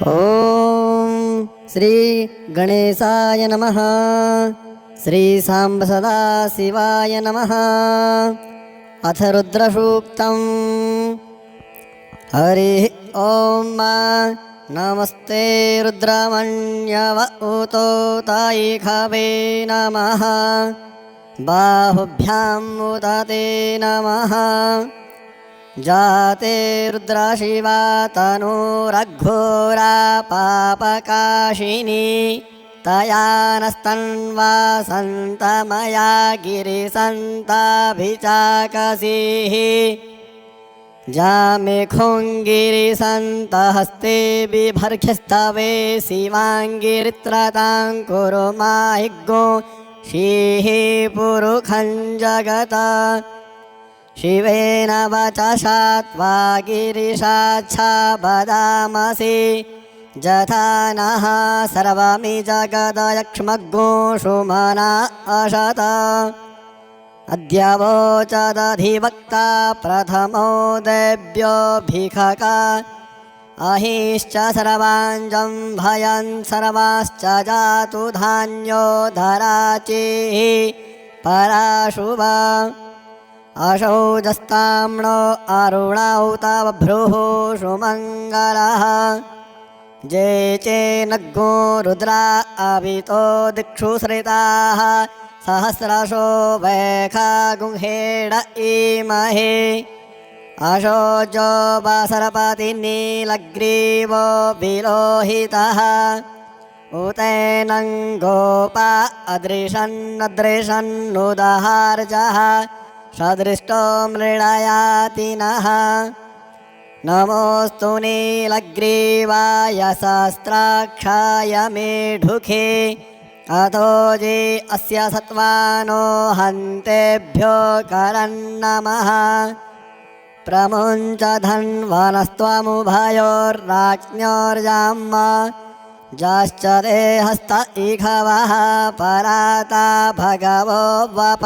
ओम श्री गणेशाय नमः। श्री सांब सदाशिवाय नमः। अथ रुद्रसूक्तम्। हरिः ओम नमस्ते रुद्रमण्यव ऊतो तायिखावे नमः। बाहुभ्याम् उदते नमः। जाते रुद्रशिवा तनूरघोरा पापकाशिनी तया नस्तन्वा सन्तमया गिरिसन्ताभिचाकसीः। जामेखुङ्गिरिसन्तहस्ते बिभर्घ्यस्तवे शिवाङ्गिरित्रतां कुरु माहिग्गो शीः पुरुखं जगत। शिवेन वचसा त्वा गिरिशाच्छा वदामसि जथा नः सर्वमि जगदयक्ष्मग्गो सुमना अशत। अद्य वोचदधिवक्ता प्रथमो देव्योऽभिखका अहिश्च सर्वाञ्जं भयन् सर्वाश्च जातु धान्यो धराचिः पराशुभा। अशौजस्ताम्नो अरुणौ तव भ्रुः सुमङ्गलः। जे चेनग्गो रुद्रा अवितो दिक्षु श्रिताः सहस्रशो वैखा गुंहेड इमहे। अशोजो वासरपतिनीलग्रीवो विलोहितः उतैनं गोपा अदृशन्नदृशन्नुदहार्जः सदृष्टो मृळयाति नः। नमोऽस्तु नीलग्रीवाय सहस्राक्षाय मेढुखे अथो जे अस्य सत्त्वानो हन्तेभ्यो करन्नमः। प्रमुञ्च धन्वनस्त्वमुभयोर्राज्ञोर्जाम्म जाश्च ते हस्त इखवः पराता भगवो वप।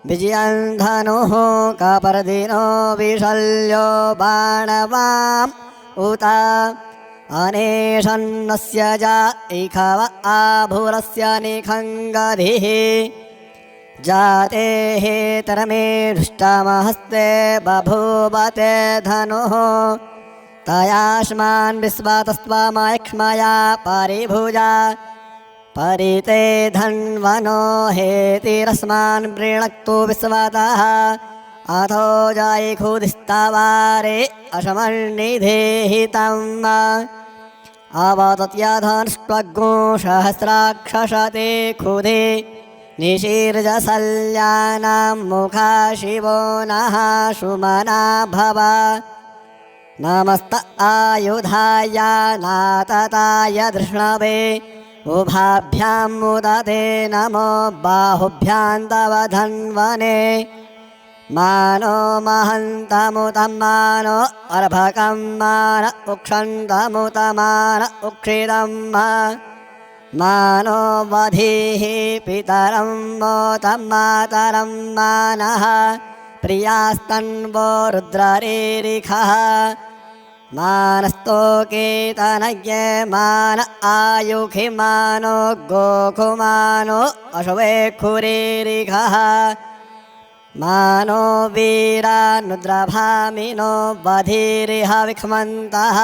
विजयन्धनुः कपर्दिनो विशल्यो बाणवाम् उत अनेशन्नस्य जा इखव आभुरस्य निखङ्गधिः। जाते हेतरमे धृष्टमहस्ते बभूवते धनुः तयाश्मान् विश्वातस्त्वमयक्ष्मया परिभुजा। परिते धन्वनो हेतिरस्मान् वृणक्तु विश्वतः अथो जायिखुदिस्तवारे अशमन्निधेहितम्। अवतत्यधनुष्टग्गो सहस्राक्षसते खुदे निशीर्जशल्यानां मुखा शिवो नः सुमना भव। नमस्त आयुधाय नातताय धृष्णवे उभाभ्यां मुदते नमो बाहुभ्यां तव धन्वने। मानो महन्तमुतं मानो अर्भकं मान उक्षन्तमुतमान उक्षितं मानो वधीः पितरं मोतं मातरं मानः प्रियास्तन्वो रुद्ररीरिखः। मानस्तोकेतनज्ञे मान आयुखि मानो गोकुमानो अश्वेखुरीरिखः। मानो वीरानुद्रभामिनो बधिरिह विक्ष्मन्तः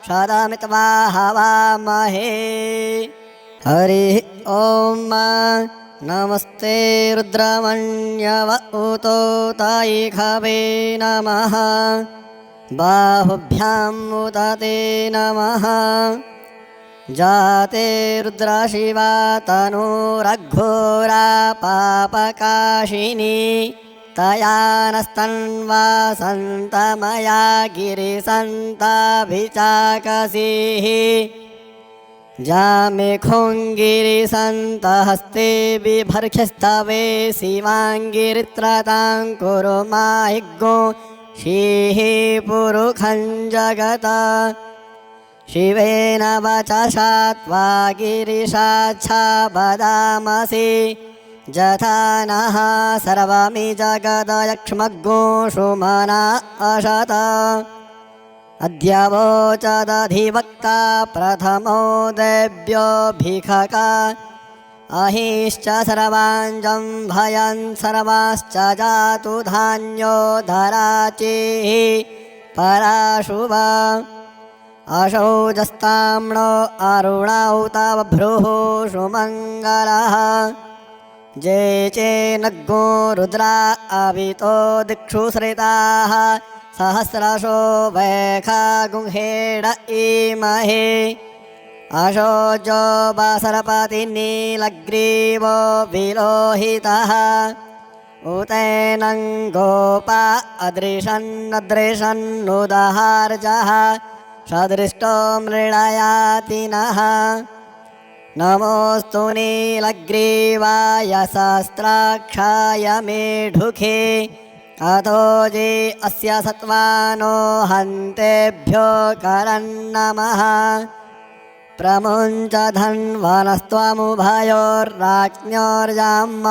शतमित्वा हवामहे। हरिः ओम नमस्ते रुद्रमण्यव ऊतो तायिखावे नमः। बाहुभ्याम् उदते नमः। जाते रुद्रशिवा तनूरघोरा पापकाशिनी तया नस्तन्वा सन्तमया गिरिसन्ताभिचाकसीः। जामेखुङ्गिरिसन्तहस्ते बिभर्घ्यस्तवे शिवाङ्गिरित्रतां कुरु माहिग्गो शीः पुरुखं जगत। शिवेन वचसा त्वा गिरिशाच्छा वदामसि जथा नः सर्वमि जगदयक्ष्मग्गो सुमना अशत। अद्यावोचदधिवक्ता प्रथमो देव्यो भिखका अहिश्च सर्वाञ्जं भयन् सर्वाश्च जातु धान्यो धराचिः पराशुभ अशौजस्ताम्नो अरुणौ तव भ्रुः सुमङ्गलः जे चेनग्गो रुद्रा अवितो दिक्षु श्रिताः सहस्रशो वैखा गुंहेड इमहे अशोजो बासरपतिनीलग्रीवो विलोहितः उतैनं गोपा अदृशन्नदृशन्नुदहार्जः सदृष्टो मृळयाति नः नमोऽस्तु नीलग्रीवाय सहस्राक्षाय मेढुखे अथो जे अस्य सत्त्वानो हन्तेभ्यो करन्नमः प्रमुञ्च धन्वनस्त्वमुभयोर्राज्ञोर्जाम्म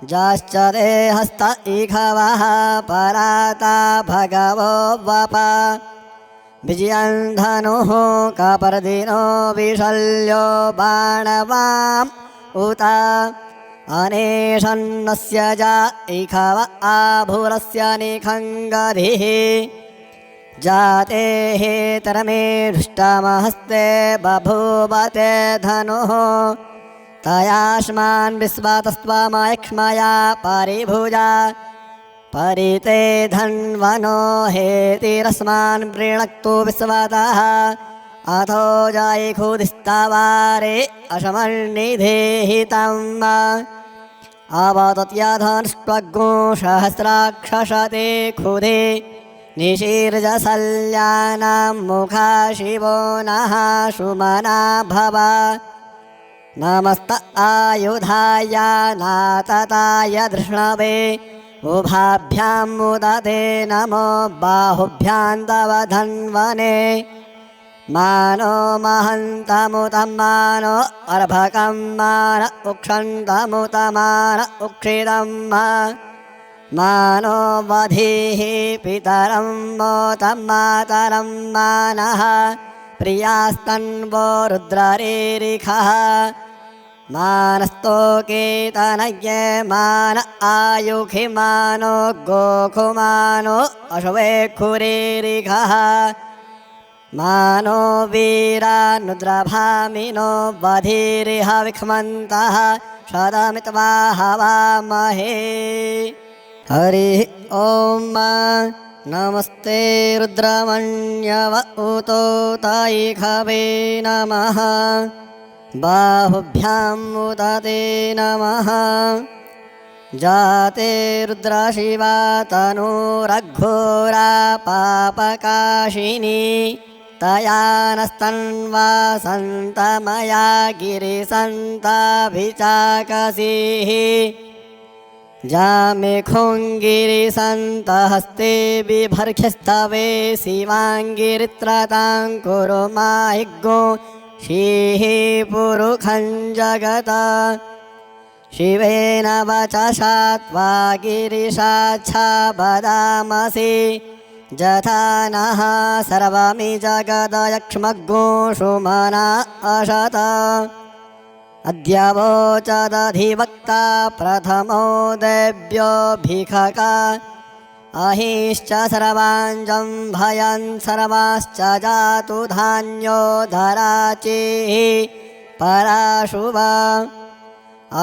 जाश्च ते हस्त इखवः पराता भगवो वप विजयन् धनुः कपर्दिनो विशल्यो बाणवाम् उत अनेशन्नस्य जा इखव आभुरस्य निखङ्गधिः जाते हेतरमे धृष्टमहस्ते बभूवते धनुः तयास्मान् विश्वातस्त्वमयक्ष्मया परिभुजा परिते धन्वनो हेतिरस्मान् प्रीणक्तु विश्वतः अथो जायिखुदिस्तवारे अशमन्निधेहितम् अवतत्यधनुष्टग्गो सहस्राक्षसते खुदे निशीर्जसल्यानां मुखा शिवो नः सुमना भव नमस्त आयुधाय नातताय धृष्णवे उभाभ्यां मुदते नमो बाहुभ्यां तव धन्वने मानो महन्तमुतं मानो अर्भकं मान उक्षन्तमुतमान उक्षितं मानो वधीः पितरं मोतं मातरं मानः प्रियास्तन्वो रुद्ररेरिखः मानस्तोकेतनये मान आयुखि मानो गोखुमानो अश्वेखुरेरिखः मानो वीरानुद्रभामिनो वधीरिह विक्ष्मन्तः शतमित्वा हवामहे हरिः ॐ नमस्ते रुद्रमण्यव उतो तायिखवे नमः बाहुभ्यां मुदते नमः जाते रुद्रशिवा तनूरघोरा पापकाशिनी तया नस्तन्वा सन्तमया गिरिसन्ताभिचाकसीः जामेखुङ्गिरिसन्तहस्ते बिभर्ख्यस्तवे शिवाङ्गिरित्रतां कुरु माहिग्गो शीः पुरुखं जगत शिवेन वचसा त्वा गिरिशाच्छा वदामसि जथा नः सर्वमि जगदयक्ष्मग्गो सुमना अशत अद्यावोचदधिवक्ता प्रथमो देव्यो भिखका अहिश्च सर्वाञ्जं भयन् सर्वाश्च जातु धान्यो धराचिः पराशुभ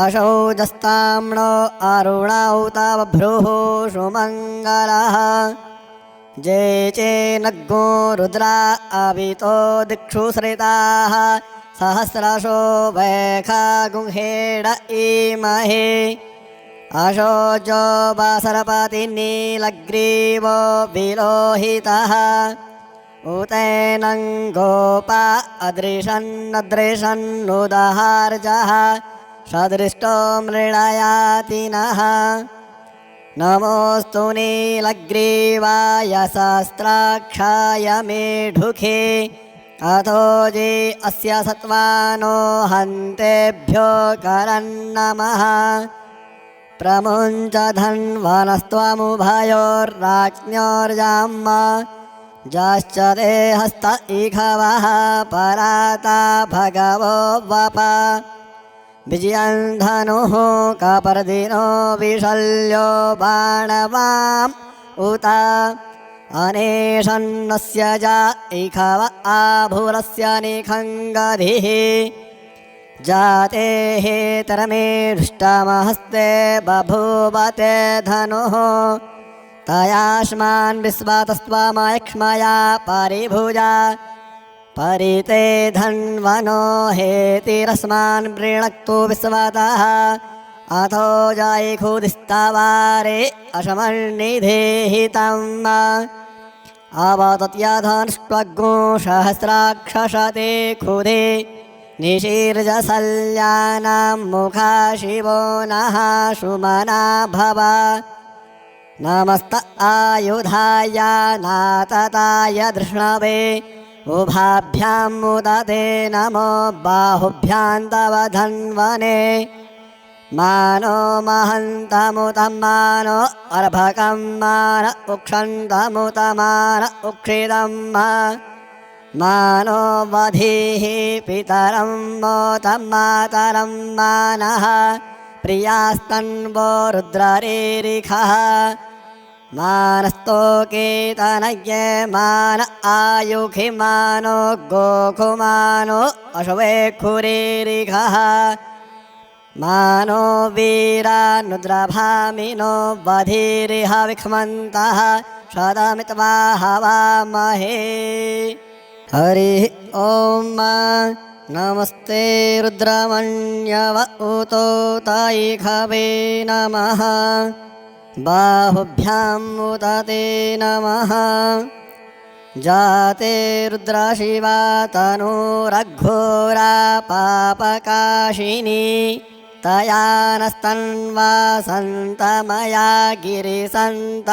अशौजस्ताम्नो अरुणौ तव भ्रुः सुमङ्गलः जे चेनग्गो रुद्रा अवितो दिक्षु श्रिताः सहस्रशो वैखा गुंहेड इमहे अशोजो बासरपतिनीलग्रीवो विलोहितः उतैनं गोपा अदृशन्नदृशन्नुदहार्जः सदृष्टो मृळयाति नः नमोऽस्तु नीलग्रीवाय सहस्राक्षाय मेढुखे अथो जे अस्य सत्त्वानो हन्तेभ्यो करन्नमः प्रमुञ्च धन्वनस्त्वमुभयोर्राज्ञोर्जाम्म जाश्च ते हस्त इखवः पराता भगवो वप विजयन् धनुः कपर्दिनो विशल्यो बाणवाम् उत अनेशन्नस्य जा इखव आभुरस्य निखङ्गधिः जाते हेतरमे दृष्टमहस्ते बभूवते धनुः तयाश्मान् विश्वातस्त्वामयक्ष्मया परिभुजा परिते धन्वनो हेतिरस्मान् वृणक्तु विश्वातः अथो जायिखुदिस्तवारे अशमन्निधेहितम् अवतत्याधनुष्टग्गो सहस्राक्षसते खुदे निशीर्जसल्यानां मुखा शिवो नः सुमना भव नमस्त आयुधाय नातताय धृष्णवे उभाभ्यां मुदते नमो बाहुभ्यां तव धन्वने मानो महन्तमुतं मानो अर्भकं मान उक्षन्तमुतमान उक्षितं मानो वधीः पितरं मोतं मातरं मानः प्रियास्तन्वो रुद्ररेरिखः मानस्तोकेतनये मान आयुखि मानो गोखुमानो अश्वेखुरेरिखः मानो वीरानुद्रभामिनो बधिरिह विक्ष्मन्तः शतमित्वा हवामहे हरिः ॐ नमस्ते रुद्रमण्यव उतो तायिखवे नमः बाहुभ्यां मुदते नमः जाते रुद्रशिवा तनूरघोरा पापकाशिनी तया नस्तन्वा सन्तमया गिरिसन्ताभिचाकसीः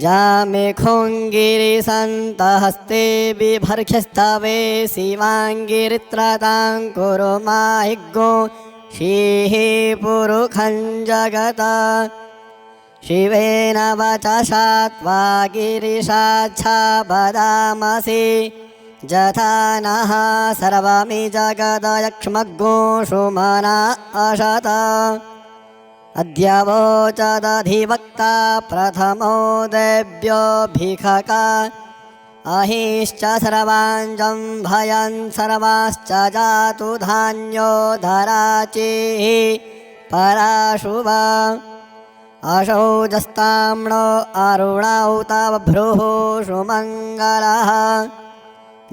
जामिखुङ्गिरिसन्तहस्ते बिभर्ख्यस्तवे शिवाङ्गिरित्रतां कुरु माहिग्गो शीः पुरुखं जगत शिवेन वचसा त्वा गिरिशाच्छा वदामसि जथा नः सर्वमि जगदयक्ष्मग्गो सुमना अशत अद्य वोचदधिवक्ता प्रथमो देव्योऽभिखका अहिश्च सर्वाञ्जं भयन् सर्वाश्च जातु धान्यो धराचिः पराशुभ अशौजस्ताम्नो अरुणौ तव भ्रुः सुमङ्गलः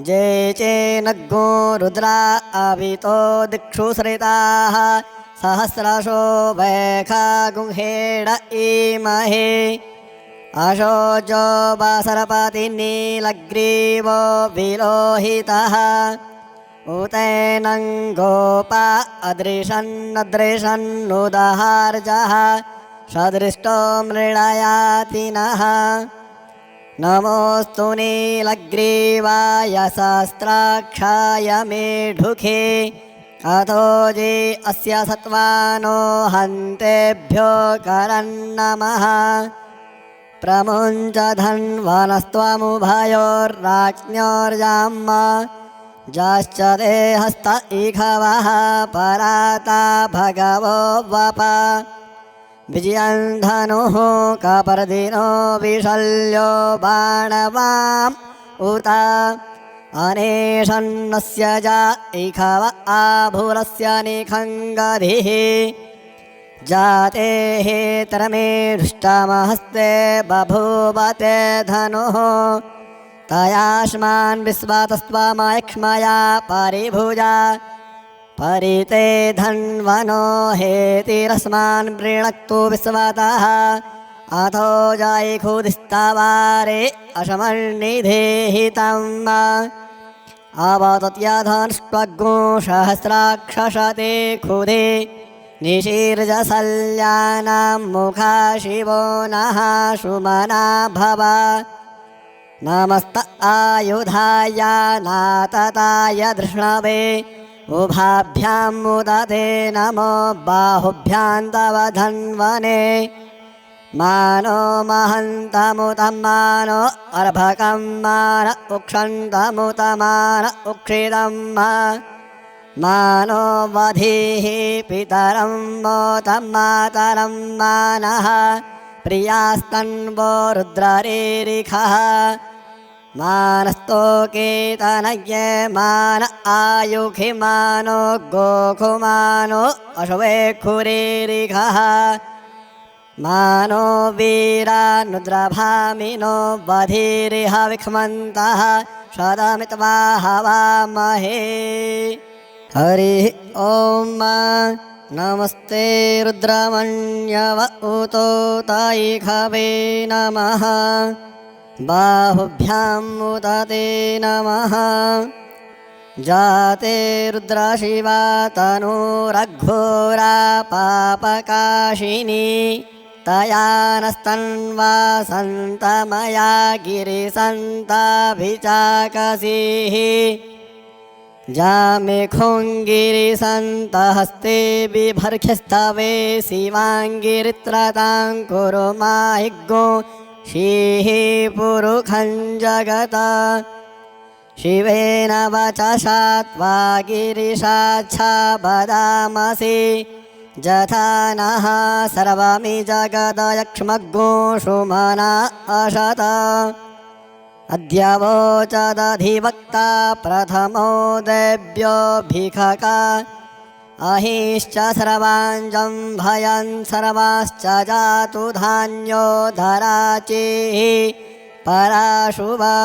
जे चेनग्गो रुद्रा अवितो दिक्षु श्रिताः सहस्रशो वैखा गुंहेड इमहे अशोजो वासरपतिनीलग्रीवो विलोहितः उतैनं गोपा अदृशन्नदृशन्नुदहार्जः सदृष्टो मृळयातिनः नमोऽस्तु नीलग्रीवाय सहस्राक्षाय मेढुखे अथो जे अस्य सत्त्वानो हन्तेभ्यो करन्नमः प्रमुञ्च धन्वनस्त्वमुभयोर्राज्ञोर्जाम्म जाश्च ते हस्त इखवः पराता भगवो वप विजयन् धनुः कपर्दिनो विशल्यो बाणवाम् उत अनेशन्नस्य जा इखव आभुरस्य निखङ्गधिः जाते हेतरमे दृष्टमहस्ते बभूवते धनुः तयाश्मान् विश्वातस्त्वामयक्ष्मया परिभुजा परिते धन्वनो हेतिरस्मान् वृणक्तु विश्वातः अथो जायिखुदिस्तवारे अशमन्निधेहितम् अवतत्याधनुष्टग्गो सहस्राक्षसते खुदे निशीर्जसल्यानां मुखा शिवो नः सुमना भव नमस्त आयुधाय नातताय धृष्णवे उभाभ्यां मुदते नमो बाहुभ्यां तव धन्वने मानो महन्तमुतं मानो अर्भकं मान उक्षन्तमुतमान उक्षितं मानो वधीः पितरं मोतं मातरं मानः प्रियास्तन्वो रुद्ररीरिखः मानस्तोकेतनये मान आयुखि मानो गोखुमानो अश्वेखुरीरिखः मानो वीरानुद्रभामिनो वधीरिह विक्ष्मन्तः शतमित्वा हवामहे। हरिः ॐ नमस्ते रुद्रमण्यव उतो तायिखवे नमः बाहुभ्यां उदते नमः जाते रुद्रशिवा तनूरघोरा पापकाशिनी तया नस्तन्वा सन्तमया गिरिसन्ताभिचाकसीः जामेखुङ्गिरिसन्तहस्ते बिभर्ख्यस्तवे शिवाङ्गिरित्रतां कुरु माहिग्गो शीः पुरुखं जगत शिवेन वचसा त्वा गिरिशाच्छा वदामसि जथा नः सर्वमि जगदयक्ष्मग्गो सुमना अशत अद्य वोचदधिवक्ता प्रथमो देव्यो भिखका अहिश्च सर्वाञ्जं भयं सर्वाश्च जातु धान्यो धराचिः पराशुभा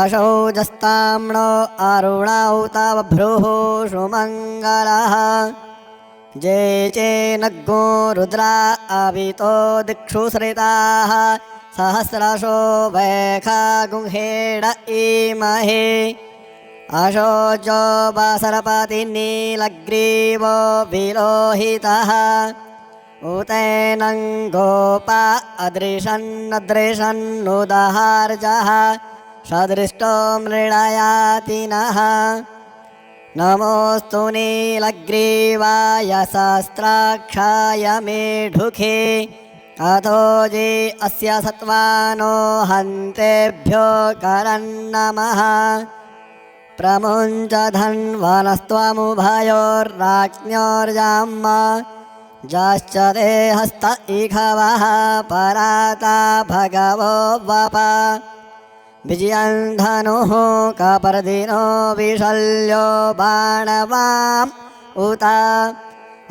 अशौजस्ताम्नो अरुणौ तव भ्रुः सुमङ्गलः जे चेनग्गो रुद्रा अवितो दिक्षु श्रिताः सहस्रशो वैखा गुंहेड इमहे अशोचो बसरपतिनीलग्रीवो विलोहितः उतैनं गोपा अदृशन्नदृशन्नुदहार्जः सदृष्टो मृळयातिनः नमोऽस्तु नीलग्रीवाय सहस्राक्षाय मेढुखे अथो जे अस्य सत्त्वानो हन्तेभ्यो करन्नमः प्रमुञ्च धन्वनस्त्वमुभयोर्राज्ञोर्जाम्म जाश्च ते हस्त इखवः पराता भगवो वप विजयं धनुः कपर्दिनो विशल्यो बाणवाम् उत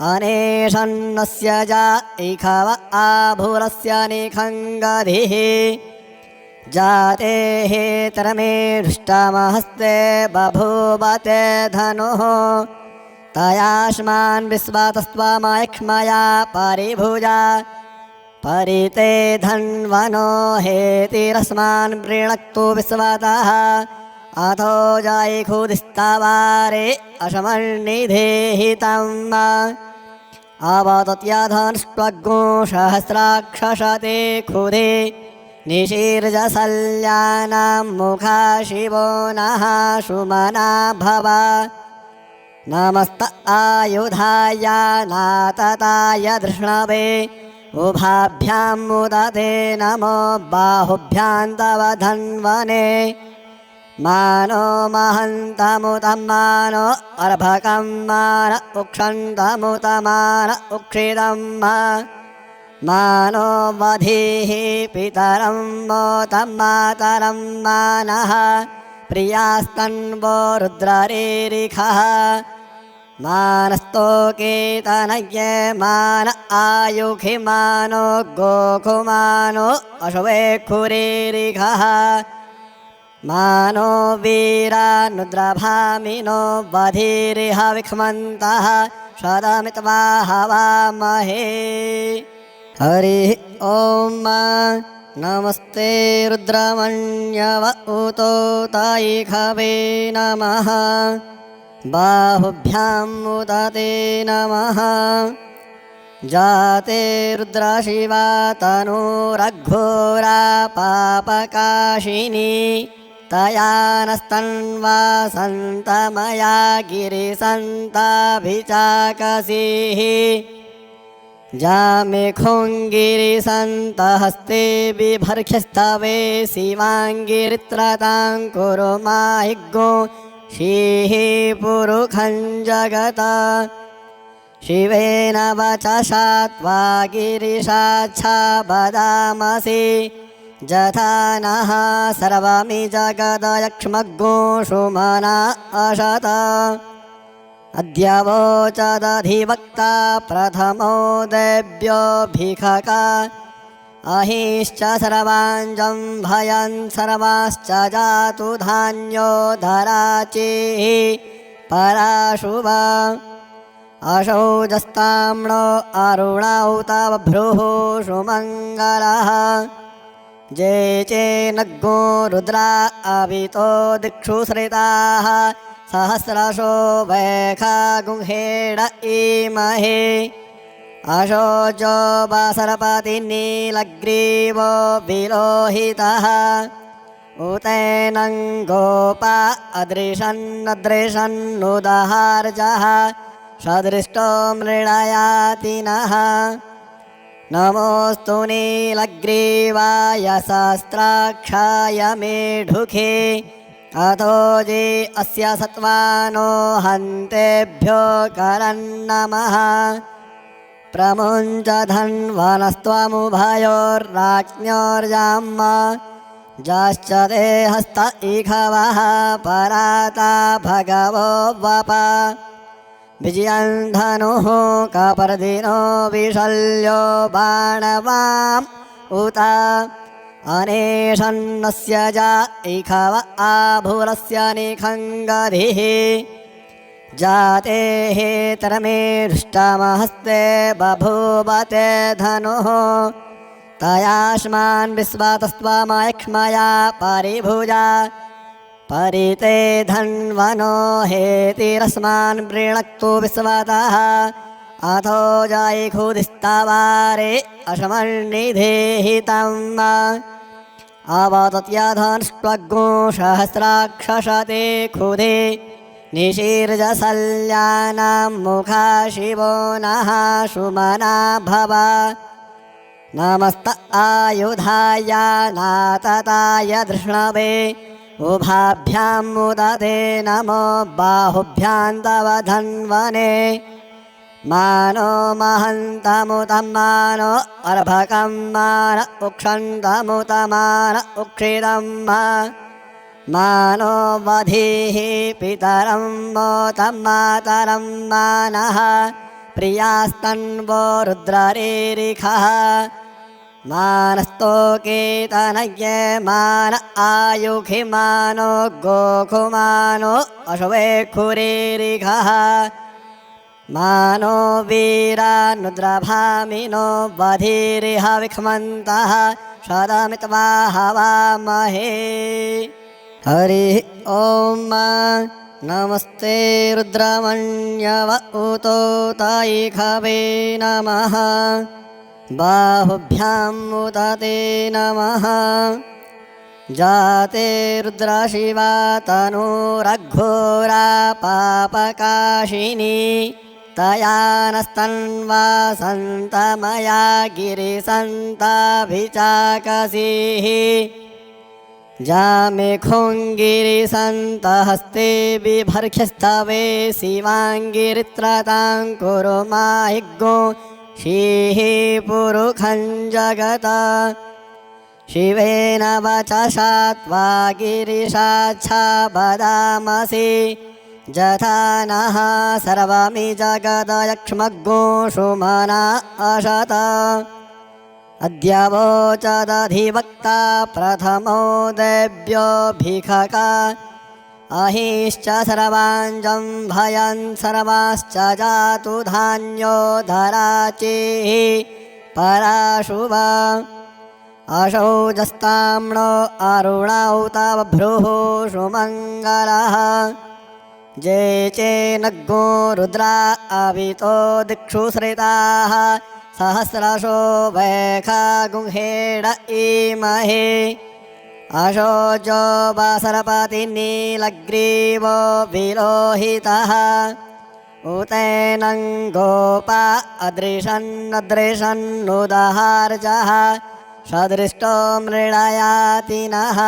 अनेशन्नस्य जा इखव आभुरस्य निखङ्गधिः जाते हेतरमे धृष्टमहस्ते बभूवते धनुः तयाश्मान् विश्वातस्त्वमयक्ष्मया परिभुजा परिते धन्वनो हेतिरस्मान् वृणक्तु विश्वतः अथो जायिखुदिस्तवारे अशमन्निधेहितम् अवतत्यधनुष्वग्गो सहस्राक्षसते खुदे निशीर्जसल्यानां मुखा शिवो नः सुमना भव नमस्त आयुधाय नातताय धृष्णवे उभाभ्यां मुदते नमो बाहुभ्यां तव धन्वने मानो महन्तमुतं मानो अर्भकं मान उक्षन्तमुतमान उक्षितं मानो वधीः पितरं मोतं मातरं मानः प्रियास्तन्वो रुद्ररीरिखः मानस्तोकेतनये मान आयुखि मानो गोखुमानो अश्वेखुरीरिखः मानो वीरानुद्रभामिनो वधीरिह विक्ष्मन्तः शतमित्वा हवामहे। हरिः ॐ नमस्ते रुद्रमण्यव उतो तायिखवे नमः बाहुभ्यां उदते नमः जाते रुद्रशिवा तनूरघोरा पापकाशिनी तया नस्तन्वा सन्तमया गिरिसन्ताभिचाकसीः जामेखुङ्गिरिसन्तहस्ते बिभर्ख्यस्तवे शिवाङ्गिरित्रतां कुरु माहिग्गो शीः पुरुखं जगत शिवेन वचसा त्वा गिरिशाच्छा वदामसि जथा नः सर्वमि जगदयक्ष्मग्गो सुमना अशत अद्य वोचदधिवक्ता प्रथमो देव्योऽभिखका अहिश्च सर्वाञ्जं भयन् सर्वाश्च जातु धान्यो धराचिः पराशुभा अशौजस्ताम्नो अरुणौ तव भ्रुः सुमङ्गलः जे चेनग्गो रुद्रा अवितो दिक्षु श्रिताः सहस्रशो वैखा गुंहेड इमहे अशोचो वासरपतिनीलग्रीवो विलोहितः उतैनं गोपा अदृशन्नदृशन्नुदहार्जः सदृष्टो मृळयातिनः नमोऽस्तु नीलग्रीवाय सहस्राक्षाय मेढुखे अथो जे अस्य सत्त्वानो हन्तेभ्यो करन्नमः प्रमुञ्च धन्वनस्त्वमुभयोर्राज्ञोर्जाम्म जाश्च ते हस्त इखवः पराता भगवो वप विजयं धनुः कपर्दिनो विशल्यो बाणवाम् उत अनेशन्नस्य जा इखव आभुरस्य निखङ्गधिः जाते हेतरमे दृष्टमहस्ते बभूवते धनुः तयाश्मान् विश्वातस्त्वमयक्ष्मया परिभुजा परिते धन्वनो हेतिरस्मान् वृणक्तु विश्वतः अथो जायिखुदिस्तवारे अशमन्निधेहितम् अवतत्यधनुष्टग्गो सहस्राक्षसते खुदे निशीर्जसल्यानां मुखा शिवो नः सुमना भव नमस्त आयुधाय नातताय धृष्णवे उभाभ्यां मुदते नमो बाहुभ्यां तव धन्वने मानो महन्तमुतं मानो अर्भकं मान उक्षन्तमुतमान उक्षितं मानो वधीः पितरं मोतं मातरं मानः प्रियास्तन्वो रुद्ररीरिखः मानस्तोकेतनये मान आयुखि मानो गोखुमानो अश्वेखुरीरिखः मानो वीरानुद्रभामिनो वधीरिह विक्ष्मन्तः सदमित्वा हवामहे हरिः ॐ नमस्ते रुद्रमण्यव उतो तायिखवे नमः बाहुभ्यां मुदते नमः जाते रुद्रशिवा तनूरघोरा पापकाशिनी तया नस्तन्वा सन्तमया गिरिसन्ताभिचाकसीः जामेखुङ्गिरिसन्तहस्ते बिभर्ख्यस्तवे शिवाङ्गिरित्रतां कुरु माहिग्गो शीः पुरुखं जगत शिवेन वचसा त्वा गिरिशाच्छा वदामसि जथा नः सर्वमि जगदयक्ष्मग्गो सुमना अशत अद्य वोचदधिवक्ता प्रथमो देव्योऽभिखका अहिश्च सर्वाञ्जं भयन् सर्वाश्च जातु धान्यो धराचिः पराशुभा अशौजस्ताम्नो अरुणौ तव भ्रुः सुमङ्गलः जे चेनग्गो रुद्रा अवितो दिक्षु श्रिताः सहस्रशो वैखा गुंहेड इमहे अशोचो वासरपतिनीलग्रीवो विलोहितः उतैनं गोपा अदृशन्नदृशन्नुदहार्जः सदृष्टो मृळयाति नः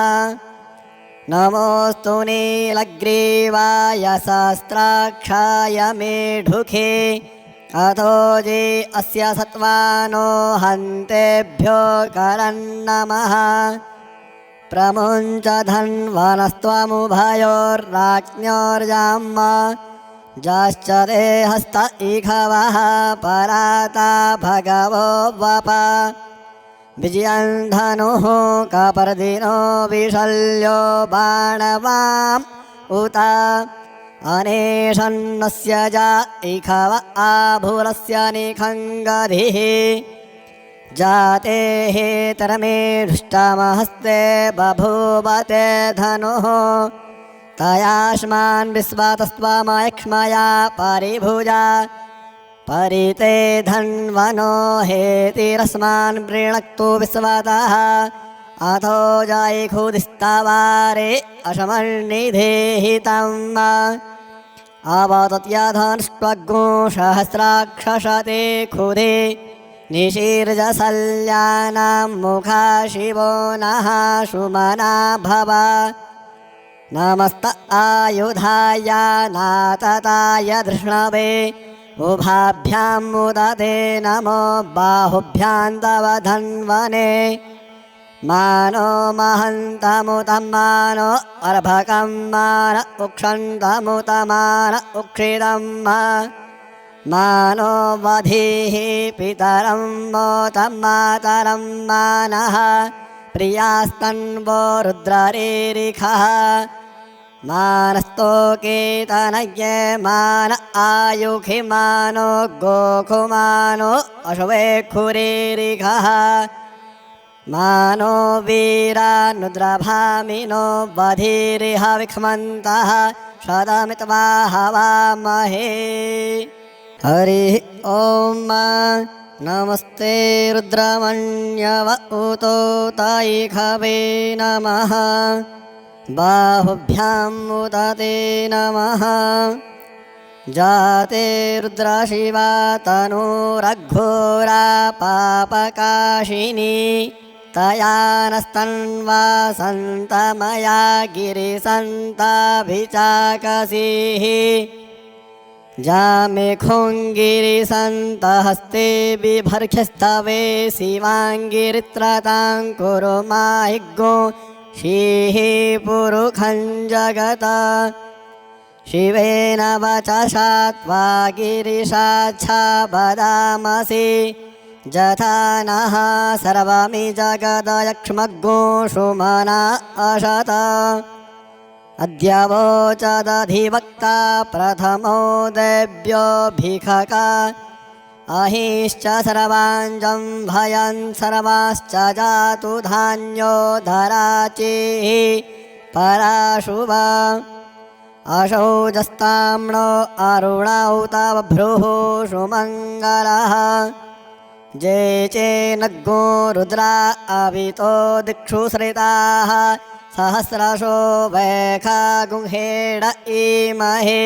नमोऽस्तु नीलग्रीवाय सहस्राक्षाय मेढुखे अथो जे अस्य सत्त्वानो हन्तेभ्यो करन्नमः प्रमुञ्च धन्वनस्त्वमुभयोर्राज्ञोर्जाम्म जाश्च ते हस्त इखवः पराता भगवो वप विजयन् धनुः कपर्दिनो विशल्यो बाणवाम् उत अनेशन्नस्य जा इखव आभुरस्य निखङ्गधिः जाते हेतरमे धृष्टमहस्ते बभूवते धनुः तयाश्मान् विश्वातस्त्वमयक्ष्मया परिभुजा परिते धन्वनो हेतिरस्मान् वृणक्तु विश्वतः अथो जायिखुदिस्तवारे अशमन्निधेहितम् अवतत्यधनुष्टग्गो सहस्राक्षसते खुदे निशीर्जसल्यानां मुखा शिवो नः सुमना भव नमस्त आयुधाय नातताय धृष्णवे उभाभ्यां मुदते नमो बाहुभ्यां तव धन्वने मानो महन्तमुतं मानो अर्भकं मान उक्षन्तमुतमान उक्षितं मानो वधीः पितरं मोतं मातरं मानः प्रियास्तन्वो रुद्ररीरिखः मानस्तोकेतनये मान आयुखि मानो गोखुमानो अश्वेखुरीरिखः मानो वीरानुद्रभामिनो वधीरिह विक्ष्मन्तः सदमित्वा हवामहे हरिः ॐ नमस्ते रुद्रमण्यव उतो तायिखवे नमः बाहुभ्यां मुदते नमः जाते रुद्रशिवा तनूरघोरा पापकाशिनी तया नस्तन्वा सन्तमया गिरिसन्ताभिचाकसीः जामेखुङ्गिरिसन्तहस्ते बिभर्ख्यस्तवे शिवाङ्गिरित्रतां कुरु माहिग्गो शीः पुरुखं जगत शिवेन वचसा त्वा गिरिशाच्छा वदामसि जथा नः सर्वमि जगदयक्ष्मग्गो सुमना अशत अद्य वोचदधिवक्ता प्रथमो देव्यो भिखका अहिश्च सर्वाञ्जं भयं सर्वाश्च जातु धान्यो धराचिः पराशुभ अशौजस्ताम्नो अरुणौ तव भ्रुः सुमङ्गलः जे चेनग्गो रुद्रा अवितो दिक्षु श्रिताः सहस्रशो वैखा गुंहेड इमहे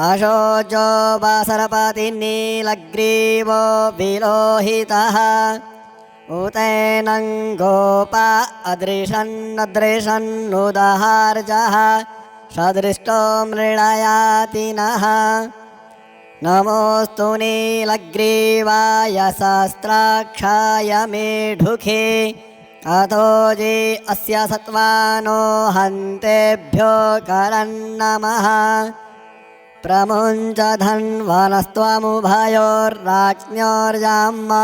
अशोजो वासरपतिनीलग्रीवो विलोहितः उतैनं गोपा अदृशन्नदृशन्नुदहार्जः सदृष्टो मृळयाति नः नमोऽस्तु नीलग्रीवाय सहस्राक्षाय मेढुखे अथो जे अस्य सत्त्वानो हन्तेभ्यो करन्नमः प्रमुञ्च धन्वनस्त्वमुभयोर्राज्ञोर्जाम्म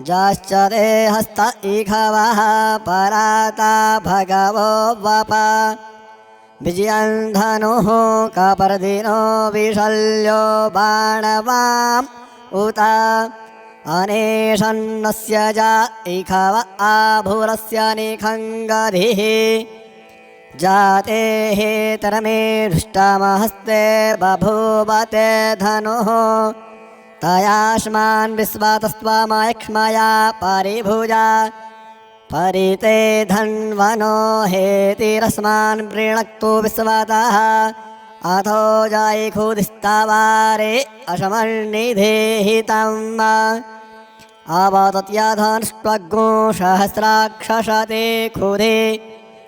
जाश्च ते हस्त इखवः पराता भगवो वप विजयन् धनुः कपर्दिनो विशल्यो बाणवाम् उत अनेशन्नस्य जा इखव आभुरस्य निखङ्गधिः जाते हेतरमे धृष्टमहस्ते बभूवते धनुः तयाश्मान् विश्वातस्त्वमयक्ष्मया परिभुजा परिते धन्वनो हेतिरस्मान् वृणक्तु विश्वतः अथो जायिखुदिस्तावारे अशमन्निधेहितम् आवतत्याधन्ष्ट्वग्गो सहस्राक्षसते खुदे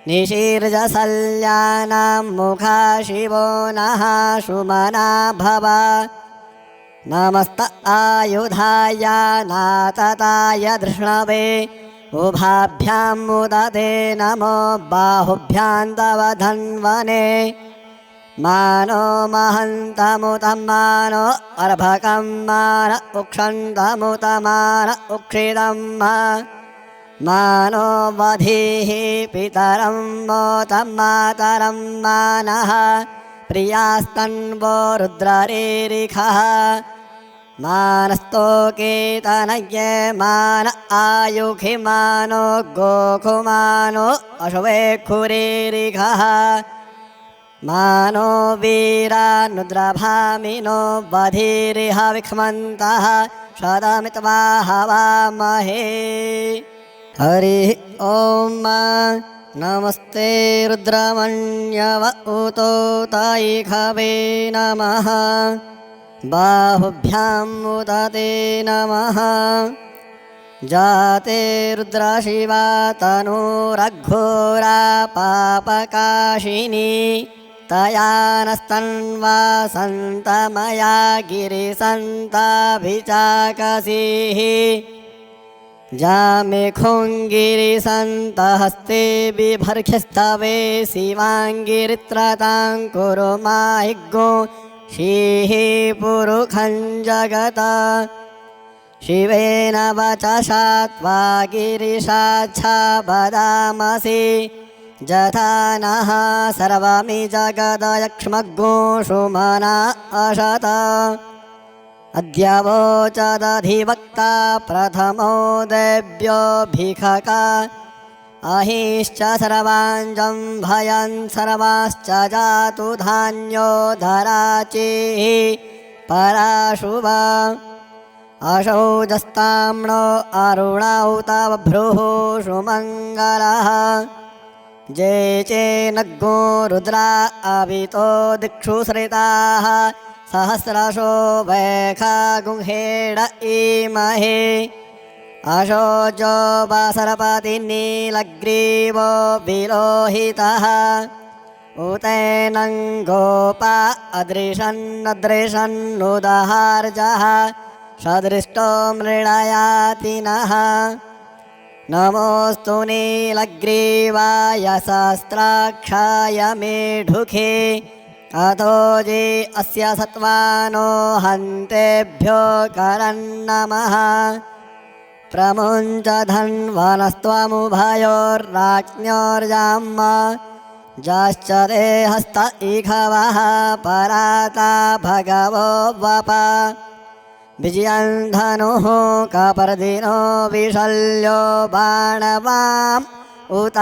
निशीर्जसल्यानां मुखा शिवो नः सुमना भव नमस्त आयुधाय नातताय धृष्णवे उभाभ्यां मुदते नमो बाहुभ्यां तव धन्वने मानो महन्तमुतं मानो अर्भकं मान उक्षन्तमुतमान उक्षितं मानो वधीः पितरं मोतं मातरं मानः प्रियास्तन्वो रुद्ररेरिखः मानस्तोकेतनये मान आयुखि मानो गोखुमानो अश्वेखुरेरिखः मानो वीरानुद्रभामिनो बधिरिह विक्ष्मन्तः शतमित्वा हवामहे। हरिः ॐ नमस्ते रुद्रमन्यव उतो तायिखवे नमः बाहुभ्यां मुदते नमः जाते रुद्रशिवा तनूरघोरा पापकाशिनी तया नस्तन्वा सन्तमया गिरिसन्ताभिचाकसीः जामिखुङ्गिरिसन्तहस्ते बिभर्ख्यस्तवे शिवाङ्गिरित्रतां कुरु माहिग्गो शीः पुरुखं जगत शिवेन वचसा त्वा गिरिशाच्छा वदामसि जथा नः सर्वमि जगदयक्ष्मग्गो सुमना अशत अद्य वोचदधिवक्ता प्रथमो देव्योऽभिखका अहिश्च सर्वाञ्जं भयन् सर्वाश्च जातु धान्यो धराचिः पराशुभा अशौजस्ताम्नो अरुणौ तव भ्रुः सुमङ्गलः जे चेनग्गो रुद्रा अवितो दिक्षु श्रिताः सहस्रशो वैखा गुंहेड इमहे अशोजो वासरपतिनीलग्रीवो विलोहितः उतैनं गोपा अदृशन्नदृशन्नुदहार्जः सदृष्टो मृळयातिनः नमोऽस्तु नीलग्रीवाय सहस्राक्षाय मेढुखे अथो जे अस्य सत्त्वानो हन्तेभ्यो करन्नमः प्रमुञ्च धन्वनस्त्वमुभयोर्राज्ञोर्जाम् जाश्च ते हस्त इखवः पराता भगवो वप विजयं धनुः कपर्दिनो विशल्यो बाणवाम् उत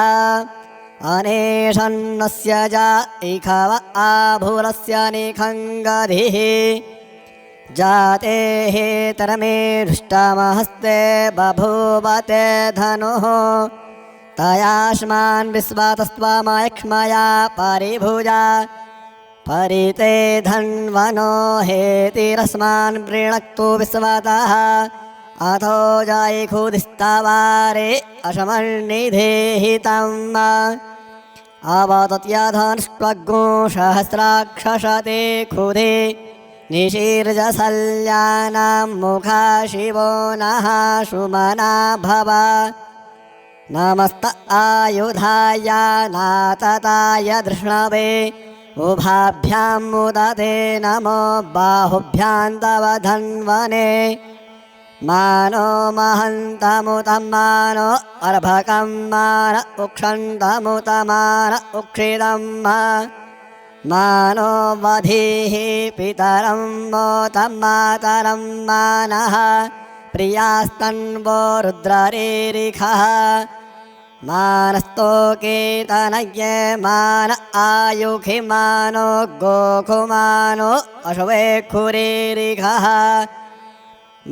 अनेशन्नस्य जा इखव आभूरस्य निखङ्गधिः जाते हेतरमे धृष्टमहस्ते बभूवते धनुः तयास्मान् विश्वातस्त्वमयक्ष्मया परिभुजा परिते धन्वनो हेतिरस्मान् प्रीणक्तु विश्वतः अथो जायिखुदिस्तावारे अशमन्निधेहितम् आवतत्याधन्ष्ट्वग्गो सहस्राक्षसते खुदे निशीर्जसल्यानां मुखा शिवो नः सुमना भव नमस्त आयुधाय नातताय धृष्णवे उभाभ्यां मुदते नमो बाहुभ्यां तव धन्वने मानो महन्तमुतं मानो अर्भकं मान उक्षन्तमुतमान उक्षितं मानो वधीः पितरं मोतं मातरं मानः प्रियास्तन्वो रुद्ररेरिखः मानस्तोकेतनये मान आयुखि मानो गोखुमानो अश्वेखुरेरिखः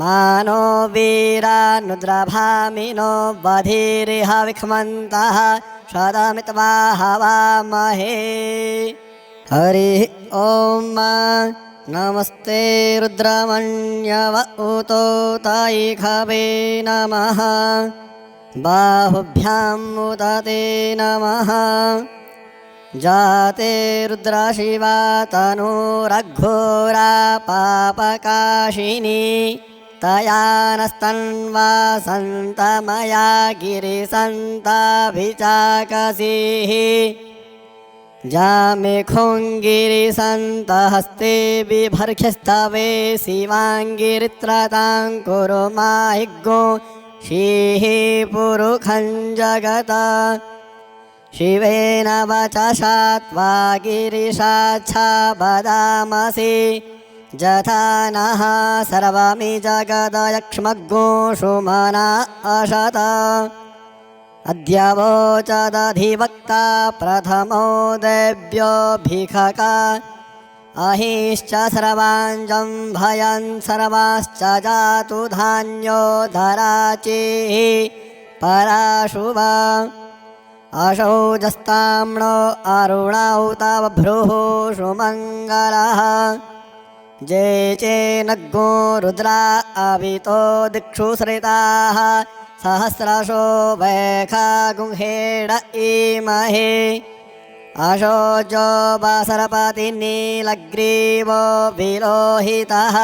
मानो वीरानुद्रभामिनो बधिरिह विक्ष्मन्तः शतमित्वा हवामहे। हरिः ॐ नमस्ते रुद्रमण्यव ऊतो तायिखवे नमः बाहुभ्यां मुदते नमः जाते रुद्रशिवा तनूरघोरा पापकाशिनी तया नस्तन्वा सन्तमया गिरिसन्ताभिचाकसीः जामेखुङ्गिरिसन्तहस्ते बिभर्ख्यस्तवे शिवाङ्गिरित्रतां कुरु माहिग्गो शीः पुरुखं जगत शिवेन वचसा त्वा गिरिशाच्छा वदामसि जथा नः सर्वमि जगदयक्ष्मग्गो सुमना अशत अद्य वोचदधिवक्ता प्रथमो देव्योऽभिखका अहिश्च सर्वाञ्जं भयन् सर्वाश्च जातु धान्यो धराचिः पराशुभा अशौजस्ताम्नो अरुणौ तव भ्रुः सुमङ्गलः जे चेनग्गो रुद्रा अवितो दिक्षु श्रिताः सहस्रशो वैखा गुंहेड इमहे अशोचो बासरपतिनीलग्रीवो विलोहितः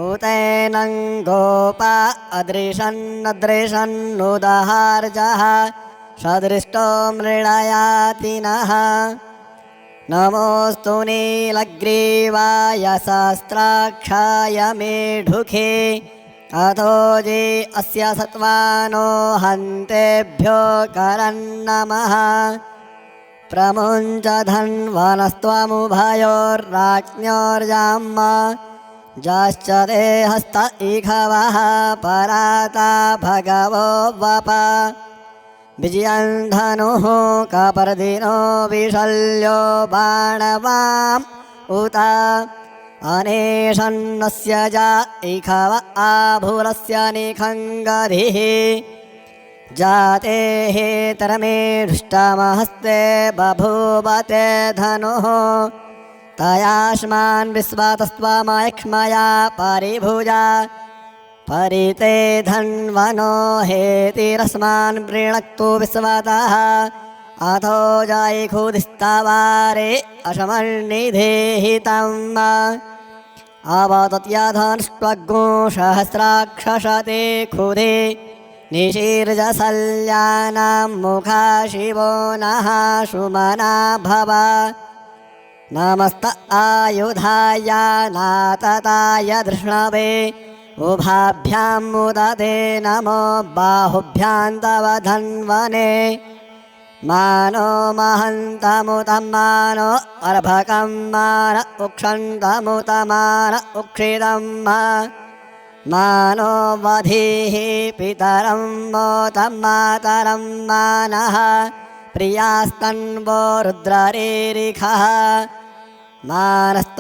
उतैनं गोपा अदृशन्नदृशन्नुदहार्जः सदृष्टो मृळयाति नः नमोऽस्तु नीलग्रीवाय सहस्राक्षाय मेढुखे अथो जे अस्य सत्त्वानो हन्तेभ्यो करन्नमः प्रमुञ्च धन्वनस्त्वमुभयोर्राज्ञोर्जाम्म जाश्च ते हस्त इखवः पराता भगवो वप विजयन् धनुः कपर्दिनो विशल्यो बाणवाम् उत अनेशन्नस्य जा इखव आभुरस्य निखङ्गधिः जाते हेतरमे धृष्टमहस्ते बभूवते धनुः तयाश्मान् विश्वातस्त्वमयक्ष्मया परिभुजा परिते धन्वनो हेतिरस्मान् वृणक्तु विश्वतः अथो जायिखुदिस्तवारे अशमन्निधेहितम् अवतत्यधनुष्टग्गो सहस्राक्षसते खुदे निशीर्जसल्यानां मुखा शिवो नः सुमना भव नमस्त आयुधाय नातताय धृष्णवे उभाभ्यां मुदते नमो बाहुभ्यां तव धन्वने मानो महन्तमुतं मानो अर्भकं मान उक्षन्तमुतमान उक्षितं मानो वधीः पितरं मोतं मातरं मानः प्रियास्तन्वो रुद्ररेरिखः मानस्तोकेतनये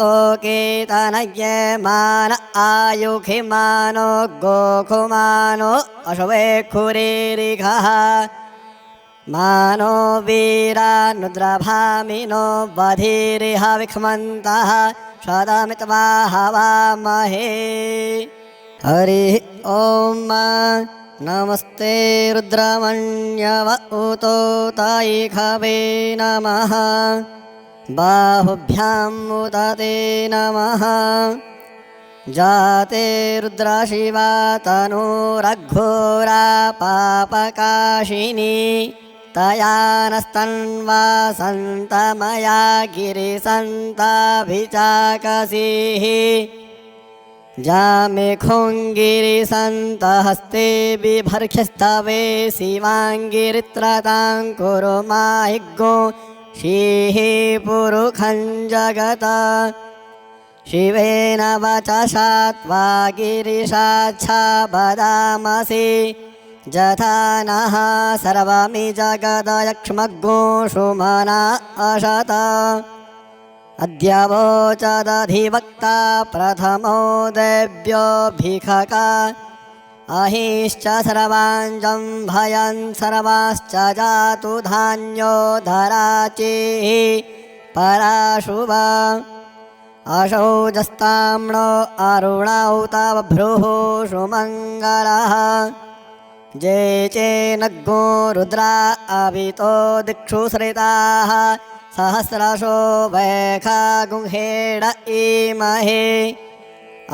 मान आयुखि मानो गोखुमानो अश्वेखुरेरिखः मानो वीरानुद्रभामिनो बधिरिह विक्ष्मन्तः शतमित्वा हवामहे हरिः ॐ नमस्ते रुद्रमण्यव ऊतो तायिखवे नमः बाहुभ्यां मुदते नमः जाते रुद्रशिवा तनूरघोरा पापकाशिनी तया नस्तन्वा सन्तमया गिरिसन्ताभिचाकसीः जामेखुङ्गिरिसन्तहस्ते बिभर्ख्यस्तवे शिवाङ्गिरित्रतां कुरु माहिग्गो शीः पुरुखं जगत शिवेन वचसा त्वा गिरिशाच्छा वदामसि जथा नः सर्वमि जगदयक्ष्मग्गो सुमना अशत अद्य वोचदधिवक्ता प्रथमो देव्योऽभिखका अहिश्च सर्वाञ्जं भयन् सर्वाश्च जातु धान्यो धराचिः पराशुभ अशौजस्ताम्नो अरुणौ तव भ्रुः सुमङ्गलः जे चेनग्गो रुद्रा अवितो दिक्षु श्रिताः सहस्रशो वैखा गुंहेड इमहे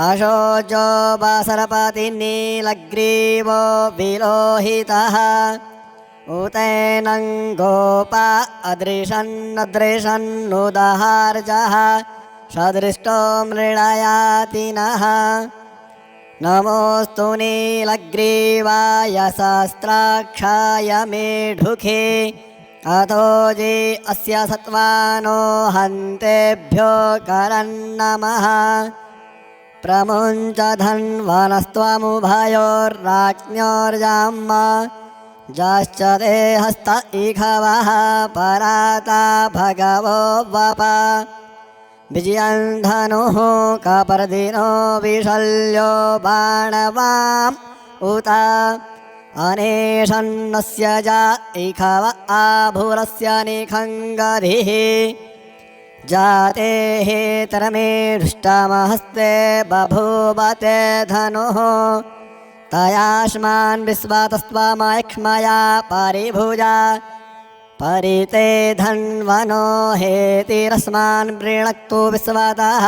अशोजो वासरपतिनीलग्रीवो विलोहितः उतैनं गोपा अदृशन्नदृशन्नुदहार्जः सदृष्टो मृळयाति नः नमोऽस्तु नीलग्रीवाय सहस्राक्षाय मेढुखे अथो जे अस्य सत्त्वानो हन्तेभ्यो करन्नमः प्रमुञ्च धन्वनस्त्वमुभयोर्राज्ञोर्जाम्म जाश्च ते हस्त इखवः पराता भगवो वप विजयं धनुः कपर्दिनो विशल्यो बाणवाम् उत अनेशन्नस्य जा इखव आभुरस्य निखङ्गधिः जाते हेतरमे दृष्टमहस्ते बभूवते धनुः तयाश्मान् विश्वातस्त्वमक्ष्मया परिभुजा परिते धन्वनो हेतिरस्मान् वृणक्तु विश्वातः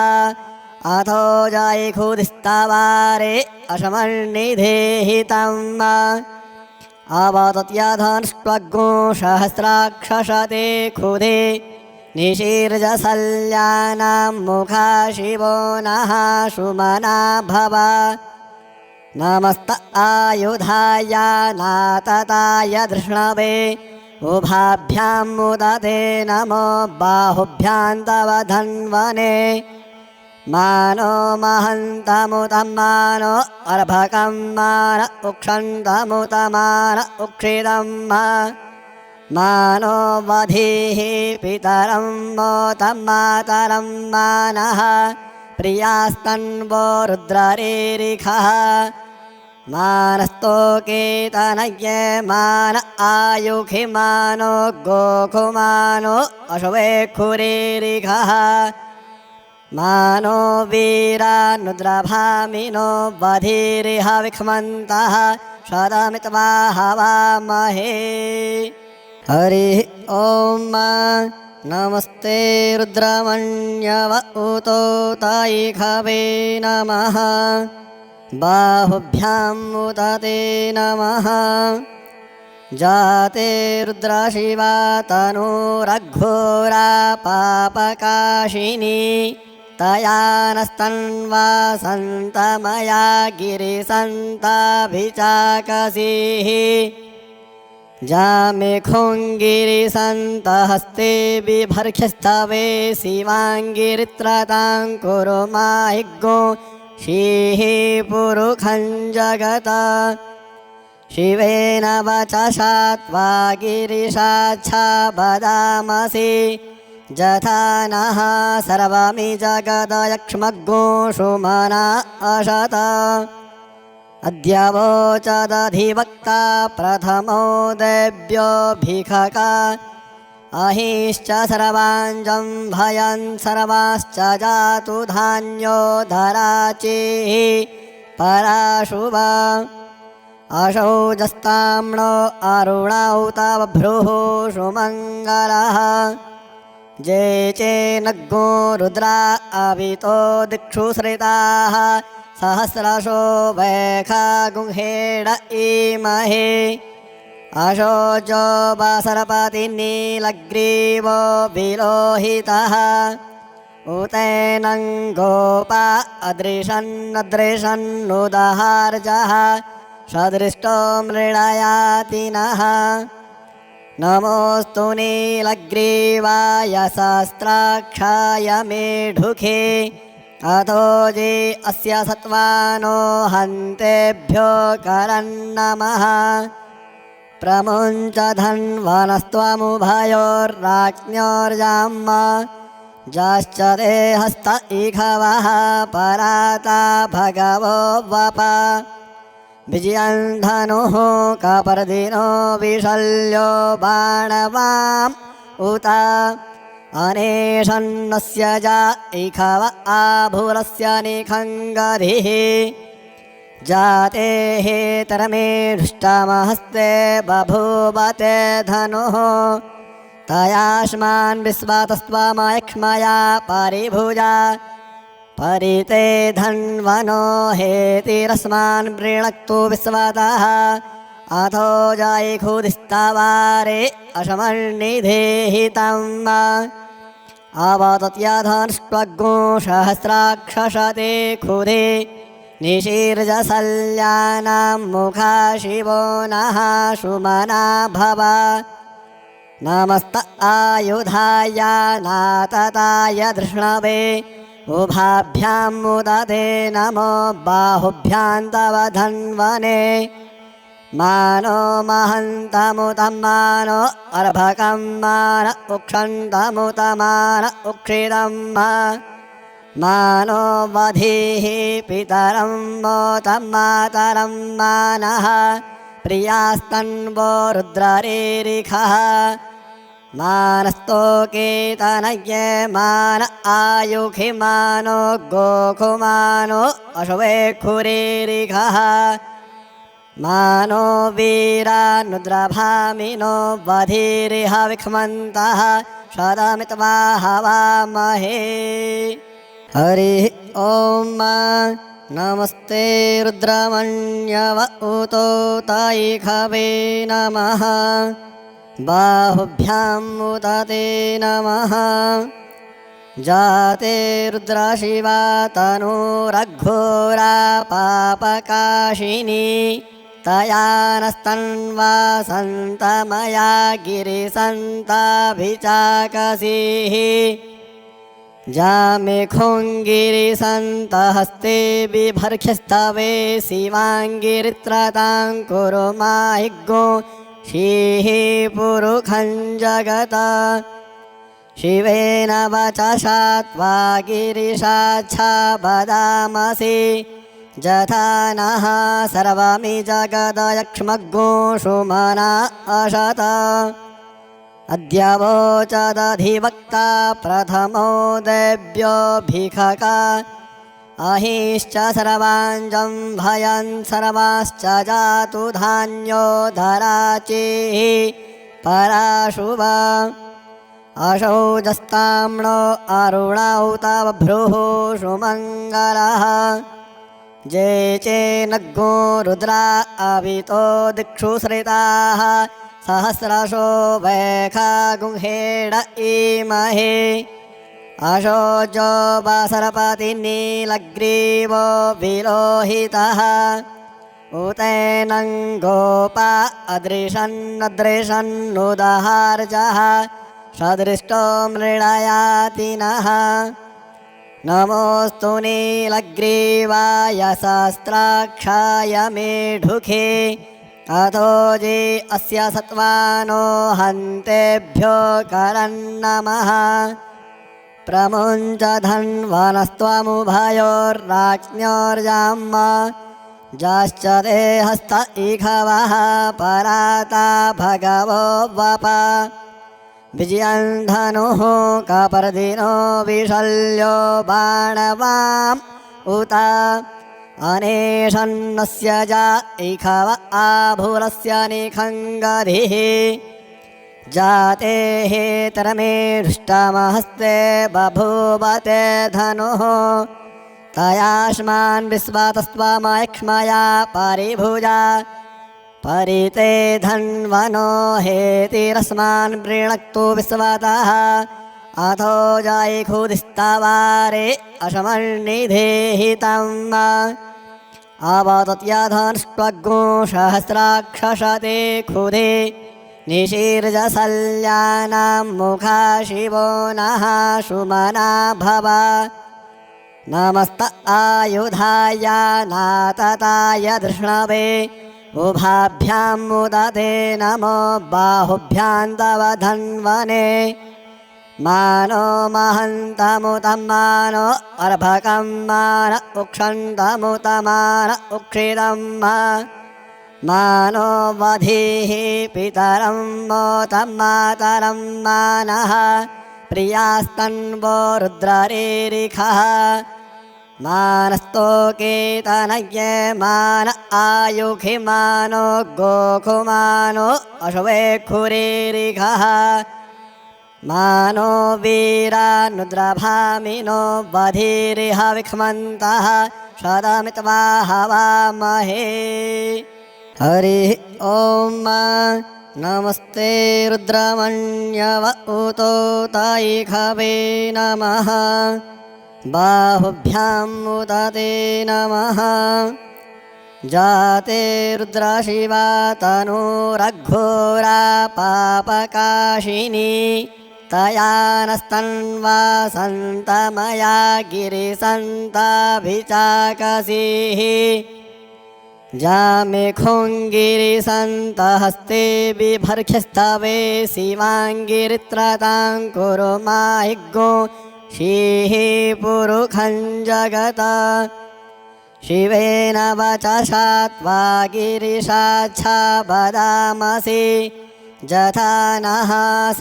अथो जायिखुदिस्तवारे अशमन्निधेहितम् अवतत्यधनुष्टग्गो सहस्राक्षसते खुदे निशीर्जसल्यानां मुखा शिवो नः सुमना भव नमस्त आयुधाय नातताय धृष्णवे उभाभ्यां मुदते नमो बाहुभ्यां तव धन्वने मानो महन्तमुतं मानो अर्भकं मान उक्षन्तमुतमान उक्षितं मानो वधीः पितरं मोतं मातरं मानः प्रियास्तन्वो रुद्ररीरिखः मानस्तोकेतनये मान आयुखि मानो गोखुमानो अश्वेखुरीरिखः मानो वीरानुद्रभामिनो वधीरिह विक्ष्मन्तः शतमित्वा हवामहे हरिः ॐ नमस्ते रुद्रमण्यव उतो तायिखवे नमः बाहुभ्यां मुदते नमः जाते रुद्रशिवा तनूरघोरा पापकाशिनी तया नस्तन्वा सन्तमया गिरिसन्ताभिचाकसीः जामेखुङ्गिरिसन्तहस्ते बिभर्ख्यस्तवे शिवाङ्गिरित्रतां कुरु माहिग्गो शीः पुरुखं जगत शिवेन वचसा त्वा गिरिशाच्छा वदामसि जथा नः सर्वमि जगदयक्ष्मग्गो सुमना अशत अद्य वोचदधिवक्ता प्रथमो देव्यो भिखका अहिश्च सर्वाञ्जं भयं सर्वाश्च जातु धान्यो धराचिः पराशुभ अशौजस्ताम्नो अरुणौ तव भ्रुः सुमङ्गलः जे चेनग्गो रुद्रा अवितो दिक्षु श्रिताः सहस्रशो वैखा गुंहेड इमहे अशोजो वासरपतिनीलग्रीवो विलोहितः उतैनं गोपा अदृशन्नदृशन्नुदहार्जः सदृष्टो मृळयाति नः नमोऽस्तु नीलग्रीवाय सहस्राक्षाय मेढुखे अथो जे अस्य सत्त्वानो हन्तेभ्यो करन्नमः प्रमुञ्च धन्वनस्त्वमुभयोर्राज्ञोर्जाम्म जाश्च ते हस्त इखवः पराता भगवो वप विजयं धनुः कपर्दिनो विशल्यो बाणवाम् उत अनेशन्नस्य जा इखव आभूरस्य निखङ्गधिः जाते हेतरमे धृष्टामहस्ते बभूवते धनुः तयाश्मान् विश्वातस्त्वामयक्ष्मया परिभुजा परिते धन्वनो हेतिरस्मान् वृणक्तु विश्वतः अथो जायिखुदिस्तावारे अशमन्निधेहितम् आवतत्याधनुष्टग्गो सहस्राक्षसते खुदे निशीर्जसल्यानां मुखा शिवो नः सुमना भव नमस्त आयुधाय नातताय धृष्णवे उभाभ्यां मुदते नमो बाहुभ्यां तव धन्वने मानो महन्तमुतं मानो अर्भकं मान उक्षन्तमुतमान उक्षितं मानो वधीः पितरं मोतं मातरं मानः प्रियास्तन्वो रुद्ररेरिखः मानस्तोकेतनये मान आयुखि मानो गोखुमानो अश्वेखुरेरिखः मानो वीरानुद्रभामिनो वधीरिह विक्ष्मन्तः शतमित्वा हवामहे हरिः ॐ नमस्ते रुद्रमण्यव उतो तैखवे नमः बाहुभ्यां मुदते नमः जाते रुद्रशिवा तनूरघोरा पापकाशिनी तया नस्तन्वा सन्तमया गिरिसन्ताभिचाकसीः जामेखुङ्गिरिसन्तहस्ते बिभर्ख्यस्तवे शिवाङ्गिरित्रतां कुरु माहिग्गो शीः पुरुखं जगत शिवेन वचसा त्वा गिरिशाच्छा वदामसि जथा नः सर्वमि जगदयक्ष्मग्गो सुमना अशत अद्य वोचदधिवक्ता प्रथमो देव्यो भिखका अहिश्च सर्वाञ्जं भयं सर्वाश्च जातु धान्यो धराचिः पराशुभ अशौजस्ताम्नो अरुणौ तव भ्रुः सुमङ्गलः जे चेनग्गो रुद्रा अवितो दिक्षु श्रिताः सहस्रशो वैखा गुंहेड इमहे अशोजो वासरपतिनीलग्रीवो विलोहितः उतैनं गोपा अदृशन्नदृशन्नुदहार्जः सदृष्टो मृळयातिनः नमोऽस्तु नीलग्रीवाय सहस्राक्षाय मेढुखे अथो जे अस्य सत्त्वानो हन्तेभ्यो करन्नमः प्रमुञ्च धन्वनस्त्वमुभयोर्राज्ञोर्जाम्म जाश्च ते हस्त इखवः पराता भगवो वप विजयं धनुः कपर्दिनो विशल्यो बाणवाम् उत अनेशन्नस्य जा इखव आभूरस्य निखङ्गधिः जाते हेतरमे धृष्टामहस्ते बभूवते धनुः तयाश्मान् विश्वातस्त्वामयक्ष्मया परिभुजा परिते धन्वनो हेतिरस्मान् वृणक्तु विश्वतः अथो जायिखुदिस्तावारे अशमन्निधेहितम् आवतत्याधनुष्टग्गो सहस्राक्षसते खुदे निशीर्जसल्यानां मुखा शिवो नः सुमना भव नमस्त आयुधाय नातताय धृष्णवे उभाभ्यां मुदते नमो बाहुभ्यां तव धन्वने मानो महन्तमुतं मानो अर्भकं मान उक्षन्तमुतमान उक्षितं मानो वधीः पितरं मोतं मातरं मानः प्रियास्तन्वो रुद्ररेरिखः मानस्तोकेतनये मान आयुखिमानो गोखुमानो अश्वेखुरेरिखः मानो वीरानुद्रभामिनो बधिरिह विक्ष्मन्तः शतमित्वा हवामहे। हरिः ॐ नमस्ते रुद्रमण्यव उतो तायिखवे नमः बाहुभ्याम् उदते नमः जाते रुद्रशिवा तनूरघोरा पापकाशिनी तया नस्तन्वा सन्तमया गिरिसन्ताभिचाकसीः जामिखुङ्गिरिसन्तहस्ते बिभर्ख्यस्तवे शिवाङ्गिरित्रतां कुरु माहिग्गो शीः पुरुखं जगत शिवेन वचसा त्वा गिरिशाच्छा वदामसि जथा नः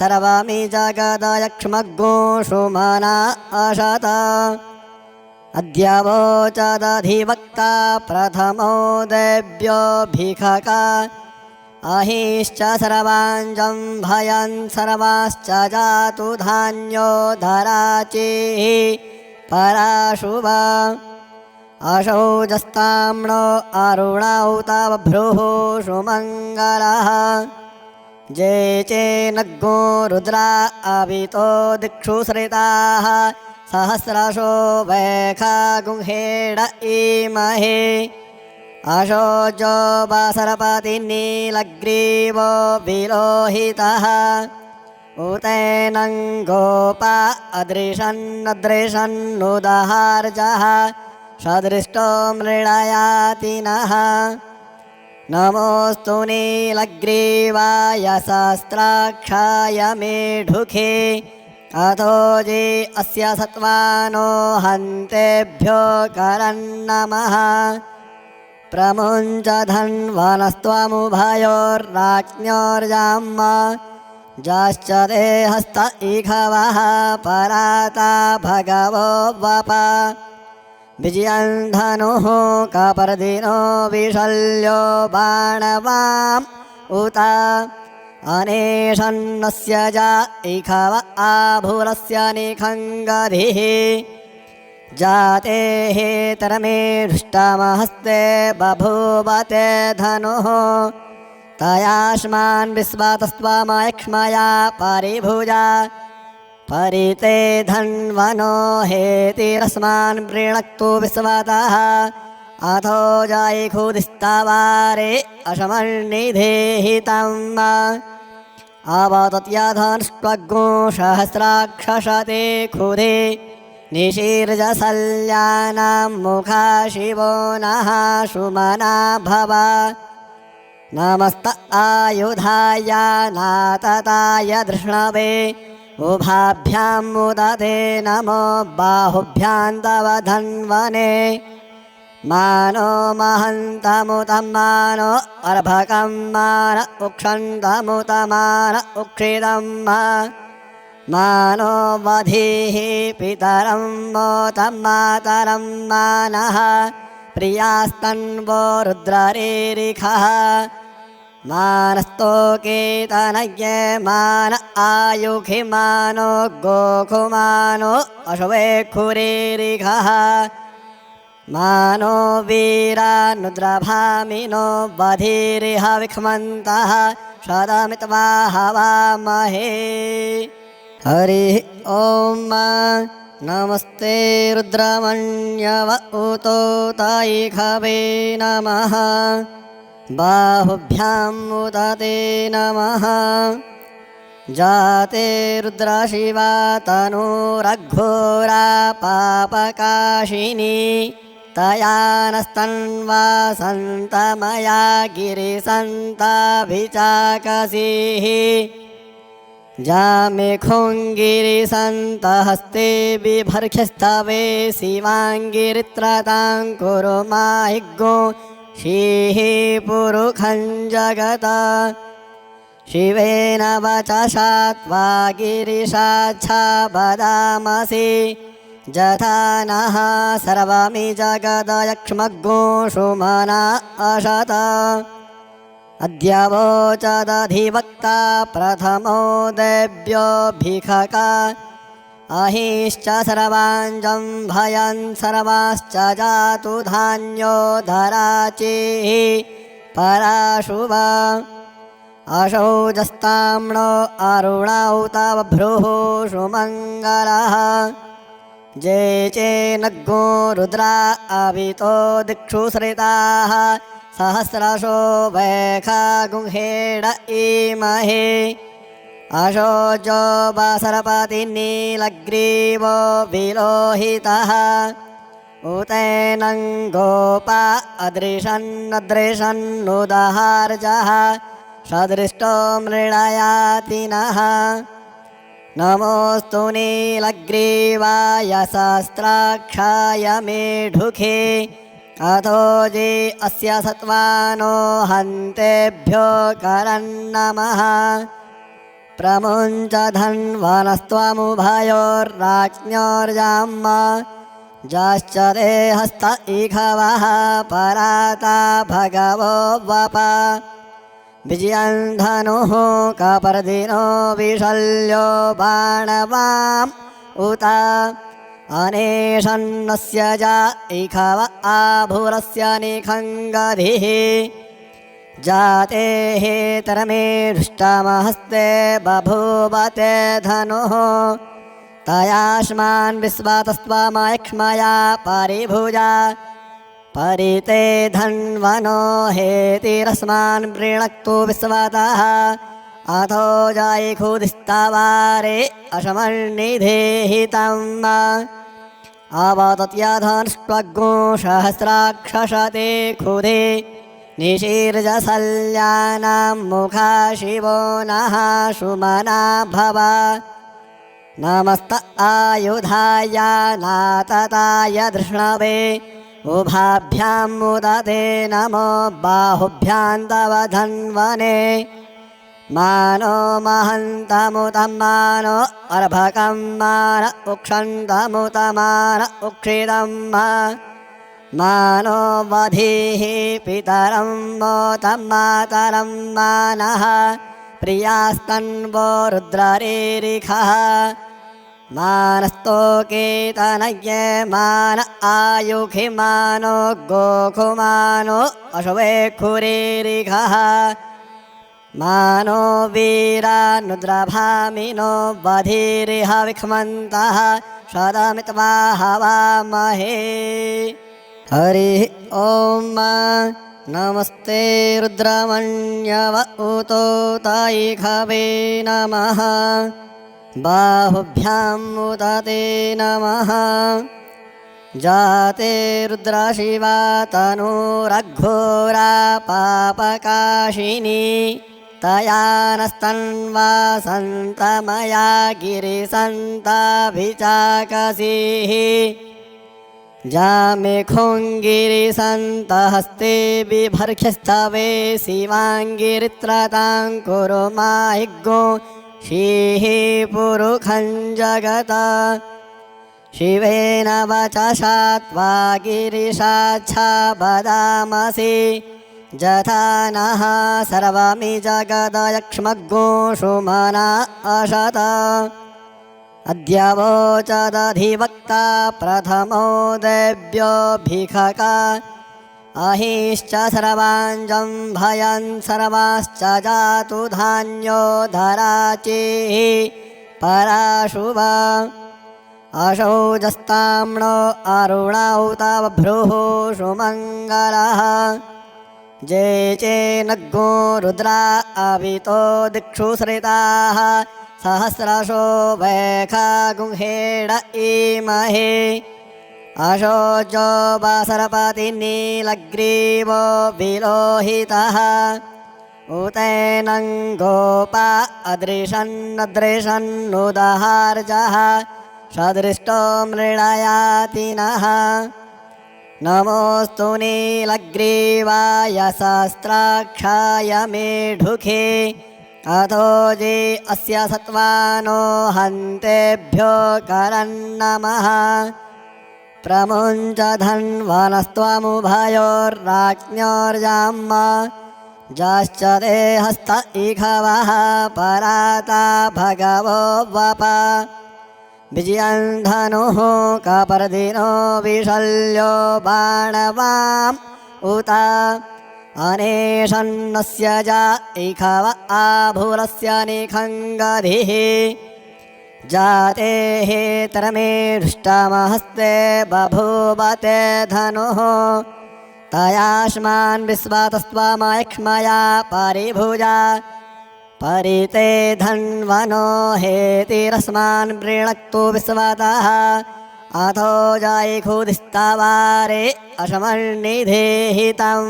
सर्वमि जगदयक्ष्मग्गो सुमना अशत अद्य वोचदधिवक्ता प्रथमो देव्योऽभिखका अहिश्च सर्वाञ्जं भयन् सर्वाश्च जातु धान्यो धराचिः पराशुभा अशौजस्ताम्नो अरुणौ तव भ्रुः सुमङ्गलः जे चेनग्गो रुद्रा अवितो दिक्षु श्रिताः सहस्रशो वैखा गुंहेड इमहे अशोजो वासरपतिनीलग्रीवो विलोहितः उतेनं गोपा अदृशन्नदृशन्नुदहार्जः सदृष्टो मृळयातिनः नमोऽस्तु नीलग्रीवाय सहस्राक्षाय मेढुखे अथो जे अस्य सत्त्वानो हन्तेभ्यो करन्नमः प्रमुञ्च धन्वनस्त्वमुभयोर्राज्ञोर्जाम्म जाश्च ते हस्त इखवः पराता भगवो वप विजयं धनुः कपर्दिनो विशल्यो बाणवाम् उत अनेशन्नस्य जा इखव आभुरस्य निखङ्गधिः जाते हेतरमे धृष्टमहस्ते बभूवते धनुः तयास्मान् विश्वातस्त्वमयक्ष्मया परिभुजा परिते धन्वनो हेतिरस्मान् प्रीणक्तु विश्वतः अथो जायिखुदिस्तवारे अशमन्निधेहितम् अवतत्यधनुष्वग्गो सहस्राक्षसते खुदे निशीर्जसल्यानां मुखा शिवो नः सुमना भव नमस्त आयुधाय नातताय धृष्णवे उभाभ्यां मुदते नमो बाहुभ्यां तव धन्वने मानो महन्तमुतं मानो अर्भकं मान उक्षन्तमुतमान उक्षितं मानो वधीः पितरं मोतं मातरं मानः प्रियास्तन्वो रुद्ररेरिखः मानस्तोकेतनये मान आयुखिमानो गोखुमानो अश्वेखुरेरिखः मानो वीरानुद्रभामिनो बधिरिह विक्ष्मन्तः शतमित्वा हवामहे। हरिः ॐ नमस्ते रुद्रमण्यव उतो तायिखवे नमः बाहुभ्याम् उदते नमः जाते रुद्रशिवा तनूरघोरा पापकाशिनी तया नस्तन्वा सन्तमया गिरिसन्ताभिचाकसीः जामिखुङ्गिरिसन्तहस्ते बिभर्ख्यस्तवे शिवाङ्गिरित्रतां कुरु माहिग्गो शीः पुरुखं जगत शिवेन वचसा त्वा गिरिशाच्छा वदामसि यथा नः सर्वमि जगदयक्ष्मग्गोषु मना अशत अद्य वोचदधिवक्ता प्रथमो देव्योऽभिखका अहिश्च सर्वाञ्जं भयन् सर्वाश्च जातु धान्यो धराचिः पराशुभ अशौजस्ताम्नो अरुणौ तव भ्रुः सुमङ्गलः जे चेनग्गो रुद्रा अवितो दिक्षु श्रिताः सहस्रशो वैखा गुंहेड इमहे अशोचो वासरपतिनीलग्रीवो विलोहितः उतैनं गोपा अदृशन्नदृशन्नुदहार्जः सदृष्टो मृळयाति नः नमोऽस्तु नीलग्रीवाय सहस्राक्षाय मेढुखे अथो जे अस्य सत्त्वानो हन्तेभ्यो करन्नमः प्रमुञ्च धन्वनस्त्वमुभयोर्राज्ञोर्जाम्म जाश्च ते हस्त इखवः पराता भगवो वप विजयन् धनुः कपर्दिनो विशल्यो बाणवाम् उत अनेशन्नस्य जा इखव आभुरस्य निखङ्गधिः जाते हेतरमे धृष्टमहस्ते बभूवते धनुः तयाश्मान् विश्वातस्त्वमयक्ष्मया परिभुजा परिते धन्वनो हेतिरस्मान् वृणक्तु विश्वतः अथो जायिखुदिस्तवारे अशमन्निधेहितम् अवतत्यधनुष्टग्गो सहस्राक्षसते खुदे निशीर्जसल्यानां मुखा शिवो नः सुमना भव नमस्त आयुधाय नातताय धृष्णवे उभाभ्यां मुदते नमो बाहुभ्यां तव धन्वने मानो महन्तमुतं मानो अर्भकं मान उक्षन्तमुतमान उक्षितं मानो वधीः पितरं मोतं मातरं मानः प्रियास्तन्वो रुद्ररेरिखः मानस्तोकेतनये मान आयुखि मानो गोखुमानो अश्वेखुरेरिखः मानो वीरानुद्रभामिनो बधिरिह विक्ष्मन्तः शतमित्वा हवामहे हरिः ॐ नमस्ते रुद्रमण्यव उतो तायिखवे नमः बाहुभ्यां मुदते नमः जाते रुद्रशिवा तनूरघोरा पापकाशिनी तया नस्तन्वा सन्तमया गिरिसन्ताभिचाकसीः जामेखुङ्गिरिसन्तहस्ते बिभर्ख्यस्तवे शिवाङ्गिरित्रतां कुरु माहिग्गो शीः पुरुखं जगत शिवेन वचसा त्वा गिरिशाच्छा वदामसि यथा नः सर्वमि जगदयक्ष्मग्गोषु मना अशत अद्य वोचदधिवक्ता प्रथमो देव्योऽभिखका अहिश्च सर्वाञ्जं भयन् सर्वाश्च जातु धान्यो धराचिः पराशुभ अशौजस्ताम्नो अरुणौ तव भ्रुः सुमङ्गलः जे चेनग्गो रुद्रा अवितो दिक्षु श्रिताः सहस्रशो वैखा गुंहेड इमहे अशोचो वासरपतिनीलग्रीवो विलोहितः उतैनं गोपा अदृशन्नदृशन्नुदहार्जः सदृष्टो मृळयाति नः नमोऽस्तु नीलग्रीवाय सहस्राक्षाय मेढुखे अथो जे अस्य सत्त्वानो हन्तेभ्यो करन्नमः प्रमुञ्च धन्वनस्त्वमुभयोर्राज्ञोर्जाम्म जाश्च ते हस्त इखवः पराता भगवो वप विजयं धनुः कपर्दिनो विशल्यो बाणवाम् उत अनेशन्नस्य जा इखव आभुरस्य निखङ्गधिः जाते हेतरमे दृष्टमहस्ते बभूवते धनुः तयाश्मान् विश्वातस्त्वमयक्ष्मया परिभुजा परिते धन्वनो हेतिरस्मान् वृणक्तु विश्वतः अथो जायिखुदिस्तवारे अशमन्निधेहितम्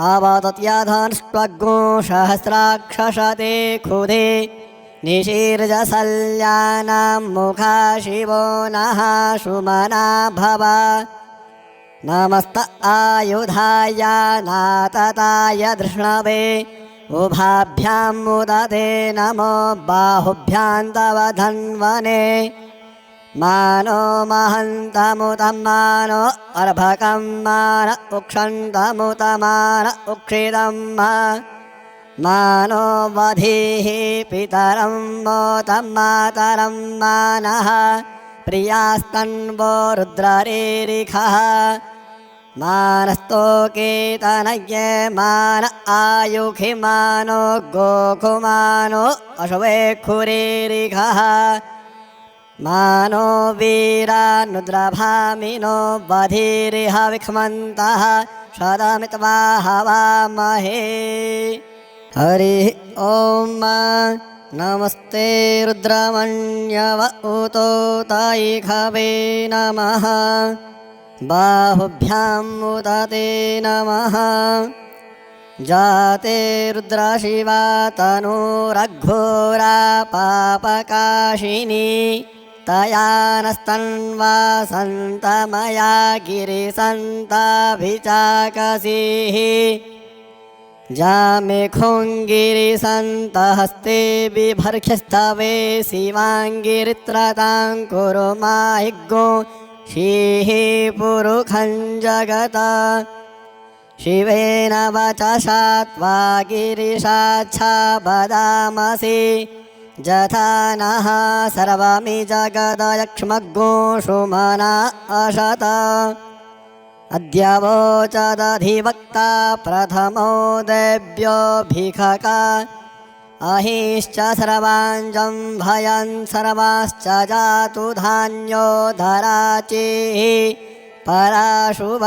आवतत्यधनुष्वग्गो सहस्राक्षसते खुदे निशीर्जसल्यानां मुखा शिवो नः सुमना भव नमस्त आयुधाय नातताय धृष्णवे उभाभ्यां मुदते नमो बाहुभ्यां तव धन्वने मानो महन्तमुतं मानो अर्भकं मान उक्षन्तमुतमान उक्षितं मानो वधीः पितरं मोतं मातरं मानः प्रियास्तन्वो रुद्ररीरिखः मानस्तोकेतनये मान आयुखि मानो गोकुमानो अश्वेखुरीरिखः मानो वीरानुद्रभामिनो बधिरिह विक्ष्मन्तः सदमित्वा हवामहे हरिः ॐ नमस्ते रुद्रमण्यव उतो तायिखवे नमः बाहुभ्यां मुदते नमः जाते रुद्रशिवा तनूरघोरा पापकाशिनी तया नस्तन्वा सन्तमया गिरिसन्ताभिचाकसीः जामेखुङ्गिरिसन्तहस्ते बिभर्ख्यस्तवे शिवाङ्गिरित्रतां कुरु माहिग्गो शीः पुरुखं जगत शिवेन वचसा त्वा गिरिशाच्छा वदामसि जथा नः सर्वमि जगदयक्ष्मग्गो सुमना अशत अद्य वोचदधिवक्ता प्रथमो देव्योऽभिखका अहिश्च सर्वाञ्जं भयं सर्वाश्च जातु धान्यो धराचिः पराशुभ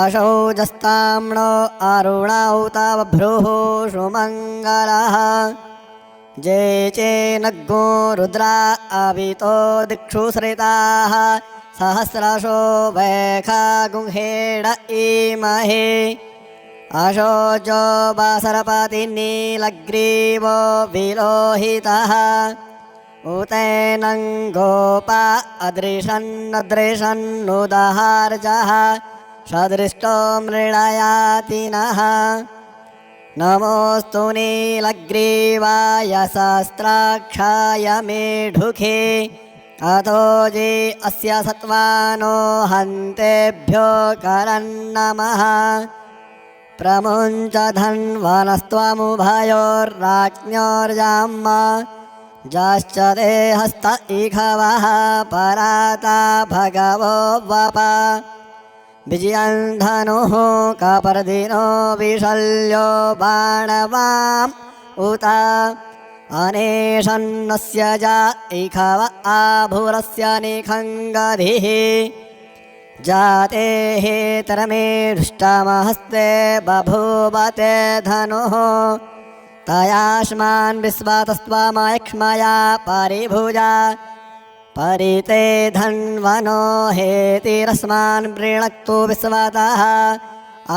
अशौजस्ताम्नो अरुणौ तव भ्रुः सुमङ्गलः जे चेनग्गो रुद्रा अवितो दिक्षु श्रिताः सहस्रशो वैखा गुंहेड इमहे अशोचो वासरपतिनीलग्रीवो विलोहितः उतैनं गोपा अदृशन्नदृशन्नुदहार्जः सदृष्टो मृळयाति नः नमोऽस्तु नीलग्रीवाय सहस्राक्षाय मेढुखे अथो जे अस्य सत्त्वानो हन्तेभ्यो करन्नमः प्रमुञ्च धन्वनस्त्वमुभयोर्राज्ञोर्जाम्म जाश्च ते हस्त इखवः पराता भगवो वप विजयं धनुः कपर्दिनो विशल्यो बाणवाम् उत अनेशन्नस्य जा इखव आभुरस्य निखङ्गधिः जाते हेतरमे दृष्टमहस्ते बभूवते धनुः तयाश्मान् विश्वातस्त्वमयक्ष्मया परिभुजा परिते धन्वनो हेतिरस्मान् वृणक्तु विश्वतः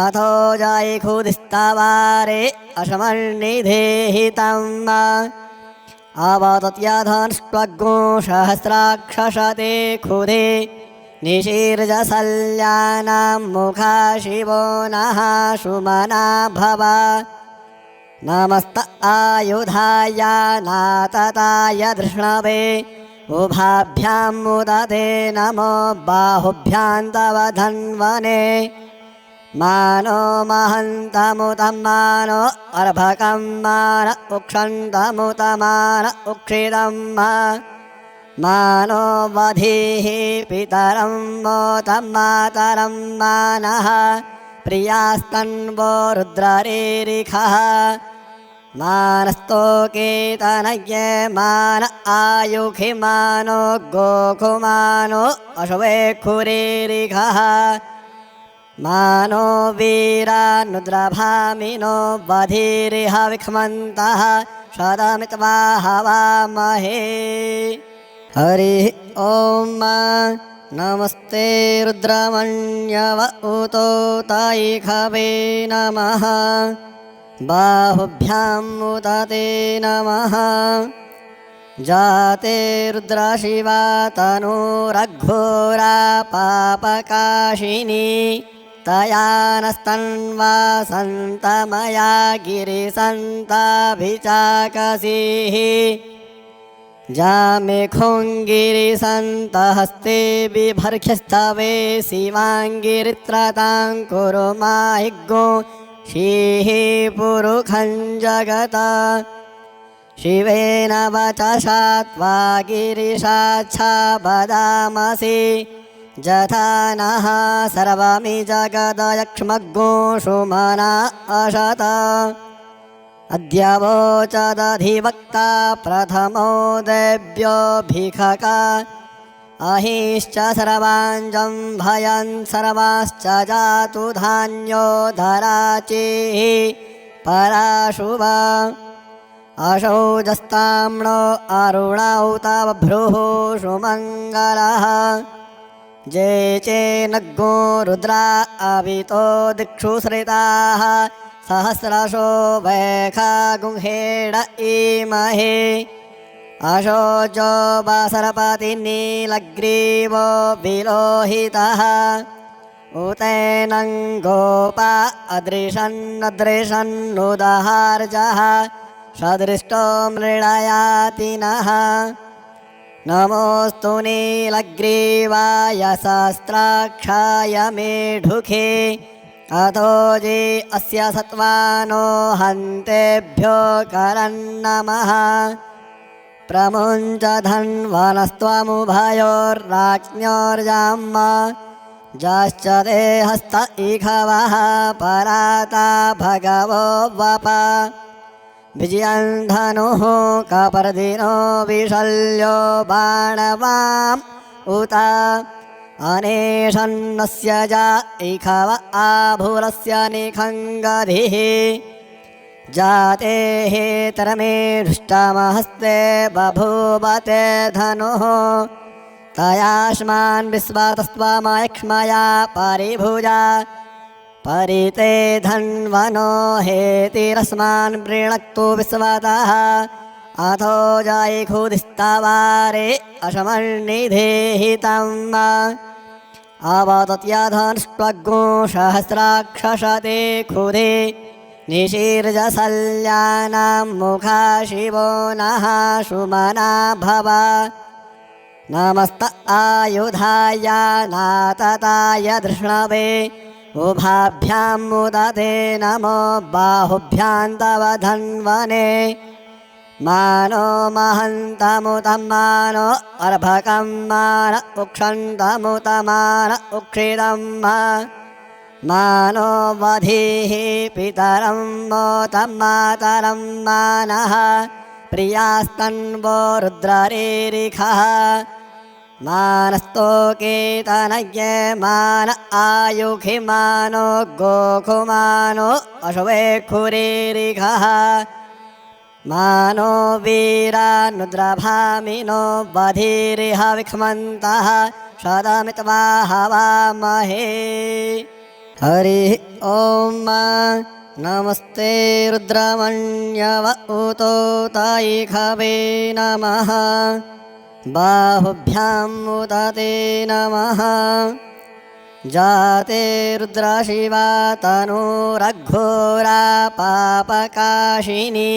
अथो जायिखुदिस्तवारे अशमन्निधेहितम् आवतत्यधनुष्वग्गो सहस्राक्षसते खुदे निशीर्जसल्यानां मुखा शिवो नः सुमना भव नमस्त आयुधाय नातताय धृष्णवे उभाभ्यां मुदते नमो बाहुभ्यां तव धन्वने मानो महन्तमुतं मानो अर्भकं मान उक्षन्तमुतमान उक्षितं मानो वधीः पितरं मोतं मातरं मानः प्रियास्तन्वो रुद्ररीरिखः मानस्तोकेतनये मान आयुखि मानो गोकुमानो अश्वेखुरीरिखः मानो वीरानुद्रभामिनो वधीरिह विक्ष्मन्तः शतमित्वा हवामहे। हरिः ॐ नमस्ते रुद्रमण्यव उतो तायिखवे नमः बाहुभ्यां मुदते नमः जाते रुद्रशिवा तनूरघोरा पापकाशिनी तया नस्तन्वा सन्तमया गिरिसन्ताभिचाकसीः जामेखुङ्गिरिसन्तहस्ते बिभर्ख्यस्तवे शिवाङ्गिरित्रतां कुरु माहिग्गो शीः पुरुखं जगत शिवेन वचसा त्वा गिरिशाच्छा वदामसि जथा नः सर्वमि जगदयक्ष्मग्गो सुमना अशत अद्य वोचदधिवक्ता प्रथमो देव्योऽभिखका अहिश्च सर्वाञ्जं भयं सर्वाश्च जातु धान्यो धराचिः पराशुवा अशौजस्ताम्नो अरुणौ तव भ्रुः सुमङ्गलः जे चेनग्गो रुद्रा अवितो दिक्षु श्रिताः सहस्रशो वैखा गुंहेड इमहे अशोचो वासरपतिनीलग्रीवो विलोहितः उतेनं गोपा अदृशन्नदृशन्नुदहार्जः सदृष्टो मृळयातिनः नमोऽस्तु नीलग्रीवाय सहस्राक्षाय मेढुखे अथो जे अस्य सत्त्वानो हन्तेभ्यो करन्नमः प्रमुञ्च धन्वनस्त्वमुभयोर्राज्ञोर्जाम्म जाश्च ते हस्त इखवः पराता भगवो वप विजयं धनुः कपर्दिनो विशल्यो बाणवाम् उत अनेशन्नस्य जा इखव आभुरस्य निखङ्गधिः जाते हेतरमे धृष्टमहस्ते बभूवते धनुः तयाश्मान् विश्वातस्त्वमयक्ष्मया परिभुजा परिते धन्वनो हेतिरस्मान् वृणक्तु विश्वतः अथो जायिखुदिस्तवारे अशमन्निधेहितम् अवदत्यधनुष्टग्गो सहस्राक्षसते खुदे निशीर्जसल्यानां मुखा शिवो नः सुमना भव नमस्त आयुधाय नातताय धृष्णवे उभाभ्यां मुदते नमो बाहुभ्यां तव धन्वने मानो महन्तमुतं मानो अर्भकं मान उक्षन्तमुतमान उक्षितं मानो वधीः पितरं मोतं मातरं मानः प्रियास्तन्वो रुद्ररीरिखः मानस्तोकेतनये मान आयुखि मानो गोकुमानो अश्वेखुरीरिखः मानो वीरानुद्रभामिनो वधीरिह विक्ष्मन्तः शतमित्वा हवामहे। हरिः ॐ नमस्ते रुद्रमण्यव उतो तायिखवे नमः बाहुभ्यां मुदते नमः जाते रुद्रशिवा तनूरघोरा पापकाशिनी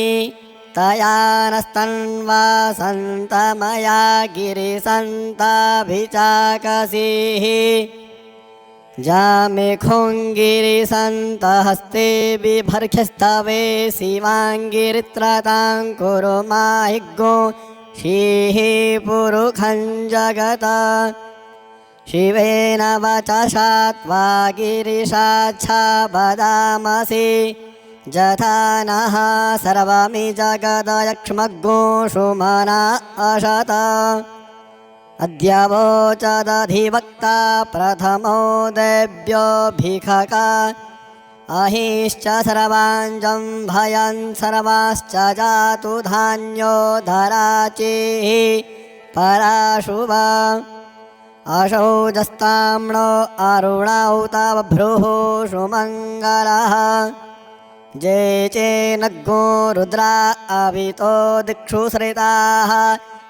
तया नस्तन्वा सन्तमया गिरिसन्ताभिचाकसीः जामेखुङ्गिरिसन्तहस्ते बिभर्ख्यस्तवे शिवाङ्गिरित्रतां कुरु माहिग्गो शीः पुरुखं जगत शिवेन वचसा त्वा गिरिशाच्छा वदामसि जथा नः सर्वमि जगदयक्ष्मग्गो सुमना अशत अद्य वोचदधिवक्ता प्रथमो देव्योऽभिखका अहिश्च सर्वाञ्जं भयन् सर्वाश्च जातु धान्यो धराचिः पराशुवा अशौजस्ताम्नो अरुणौ तव भ्रुः सुमङ्गलः जे चेनग्गो रुद्रा अवितो दिक्षु श्रिताः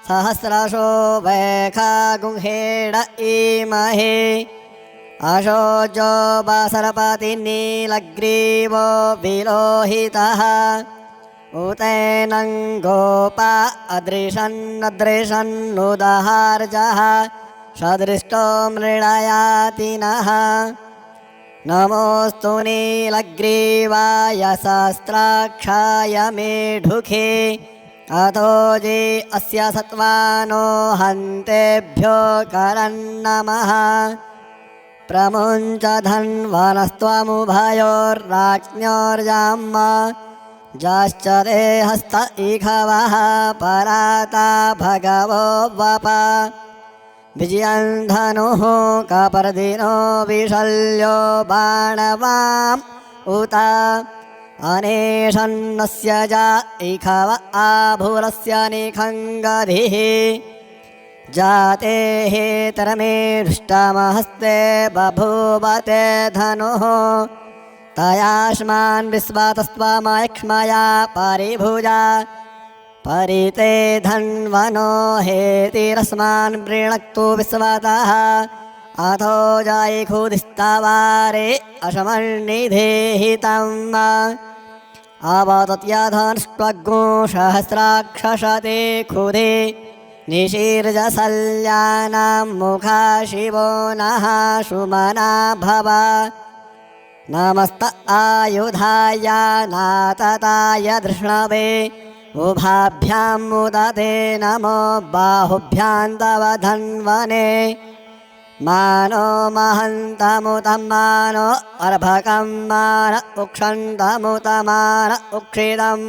सहस्रशो वैखा गुंहेड इमहे अशोजो बासरपति नीलग्रीवो विलोहितः उतैनं गोपा अदृशन्नदृशन्नुदहार्जः सदृष्टो मृळयातिनः नमोऽस्तु नीलग्रीवाय सहस्राक्षाय मेढुखे अथो जे अस्य सत्त्वानो हन्तेभ्यो करन्नमः प्रमुञ्च धन्वनस्त्वमुभयोर्राज्ञोर्जाम्म जाश्च ते हस्त इखवः पराता भगवो वप विजयं धनुः कपर्दिनो विशल्यो बाणवाम् उत अनेशन्नस्य जा इखव आभुरस्य निखङ्गधिः जाते हेतरमे दृष्टमहस्ते बभूवते धनुः तयाश्मान् विश्वातस्त्वमयक्ष्मया परिभुजा परिते धन्वनो हेतिरस्मान् वृणक्तु विश्वतः अथो जायिखुदिस्तवारे अशमन्निधेहितम् अवतत्यधनुष्टग्गो सहस्राक्षसते खुदे निशीर्जसल्यानां मुखा शिवो नः सुमना भव नमस्त आयुधाय नातताय धृष्णवे उभाभ्यां मुदते नमो बाहुभ्यां तव धन्वने मानो महन्तमुतं मानो अर्भकं मान उक्षन्तमुतमान उक्षितं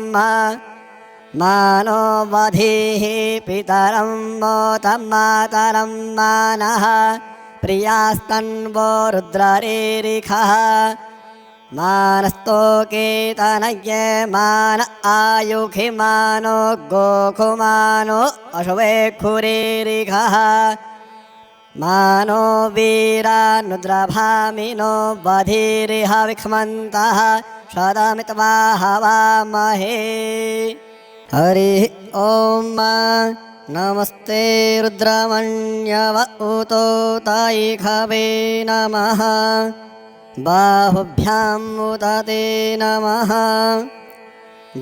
मानो वधीः पितरं मोतं मातरं मानः प्रियास्तन्वो रुद्ररेरिखः मानस्तोकेतनये मान आयुखि मानो गोखुमानो अश्वेखुरेरिखः मानो वीरानुद्रभामिनो वधीरिह विक्ष्मन्तः सदमित्वा हवामहे हरिः ॐ नमस्ते रुद्रमण्यव उतो तैखवे नमः बाहुभ्यां मुदते नमः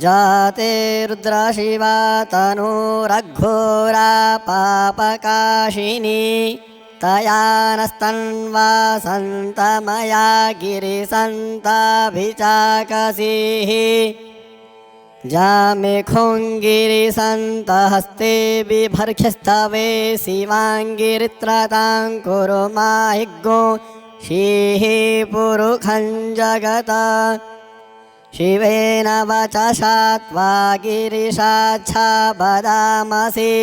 जाते रुद्रशिवा तनूरघोरा पापकाशिनी तया नस्तन्वा सन्तमया गिरिसन्ताभिचाकसीः जामेखुङ्गिरिसन्तहस्ते बिभर्ख्यस्तवे शिवाङ्गिरित्रतां कुरु माहिग्गो शीः पुरुखं जगत शिवेन वचसा त्वा गिरिशाच्छा वदामसि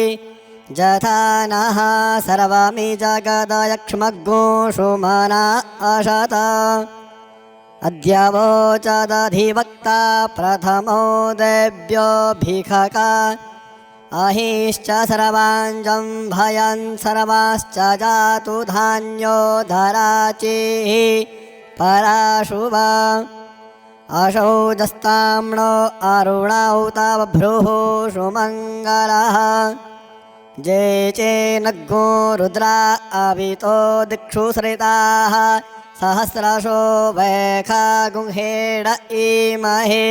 जथा नः सर्वमि जगदयक्ष्मग्गो सुमना अशत अद्य वोचदधिवक्ता प्रथमो देव्योऽभिखका अहिश्च सर्वाञ्जं भयन् सर्वाश्च जातु धान्यो धराचिः पराशुवा अशौजस्ताम्नो अरुणौ तव भ्रुः सुमङ्गलः जे चेनग्गो रुद्रा अवितो दिक्षु श्रिताः सहस्रशो वैखा गुंहेड इमहे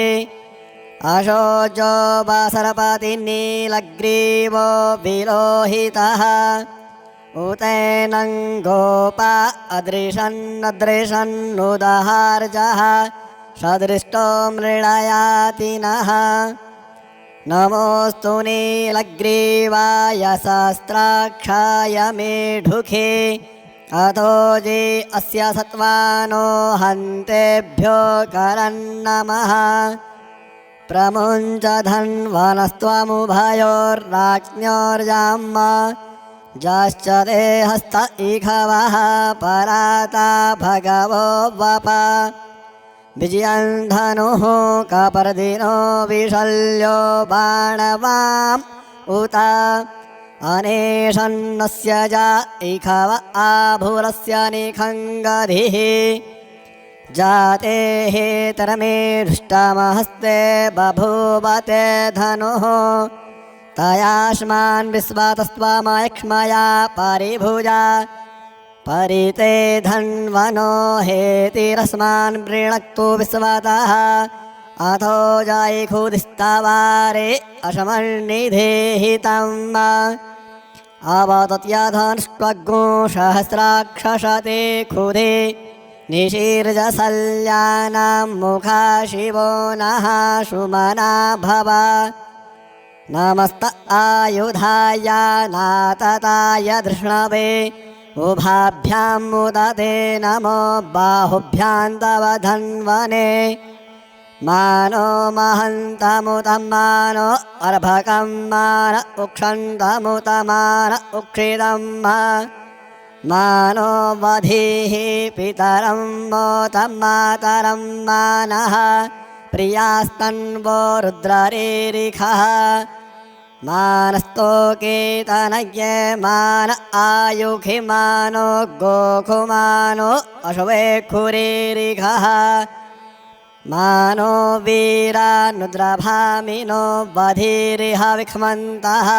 अशोचो बासरपति नीलग्रीवो विलोहितः उतैनं गोपा अदृशन्नदृशन्नुदहार्जः सदृष्टो मृळयाति नः नमोऽस्तु नीलग्रीवाय सहस्राक्षाय मेढुखे अतो जे अस्य सत्त्वानो हन्तेभ्यो करन्नमः प्रमुञ्च धन्वनस्त्वमुभयोर्राज्ञोर्जाम्म जाश्च ते हस्त इखवः पराता भगवो वप विजयन् धनुः कपर्दिनो विशल्यो बाणवाम् उत अनेशन्नस्य जा इखव आभुरस्य निखङ्गधिः जाते हेतरमे धृष्टमहस्ते बभूवते धनुः तयाश्मान् विश्वातस्त्वमयक्ष्मया परिभुजा परिते धन्वनो हेतिरस्मान् वृणक्तु विश्वतः अथो जायिखुदिस्तवारे अशमन्निधेहितम् अवतत्यधनुष्टग्गो सहस्राक्षसते खुदे निशीर्जसल्यानां मुखा शिवो नः सुमना भव नमस्त आयुधाय नातताय धृष्णवे उभाभ्यां मुदते नमो बाहुभ्यां तव धन्वने मानो महन्तमुतं मानो अर्भकं मान उक्षन्तमुतमान उक्षितं मानो वधीः पितरं मोतं मातरं मानः प्रियास्तन्वो रुद्ररेरिखः मानस्तोकेतनये मान आयुखि मानो गोखुमानो अश्वेखुरेरिखः मानो वीरानुद्रभामिनो बधिरिह विक्ष्मन्तः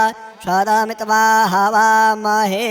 शतमित्वा हवामहे।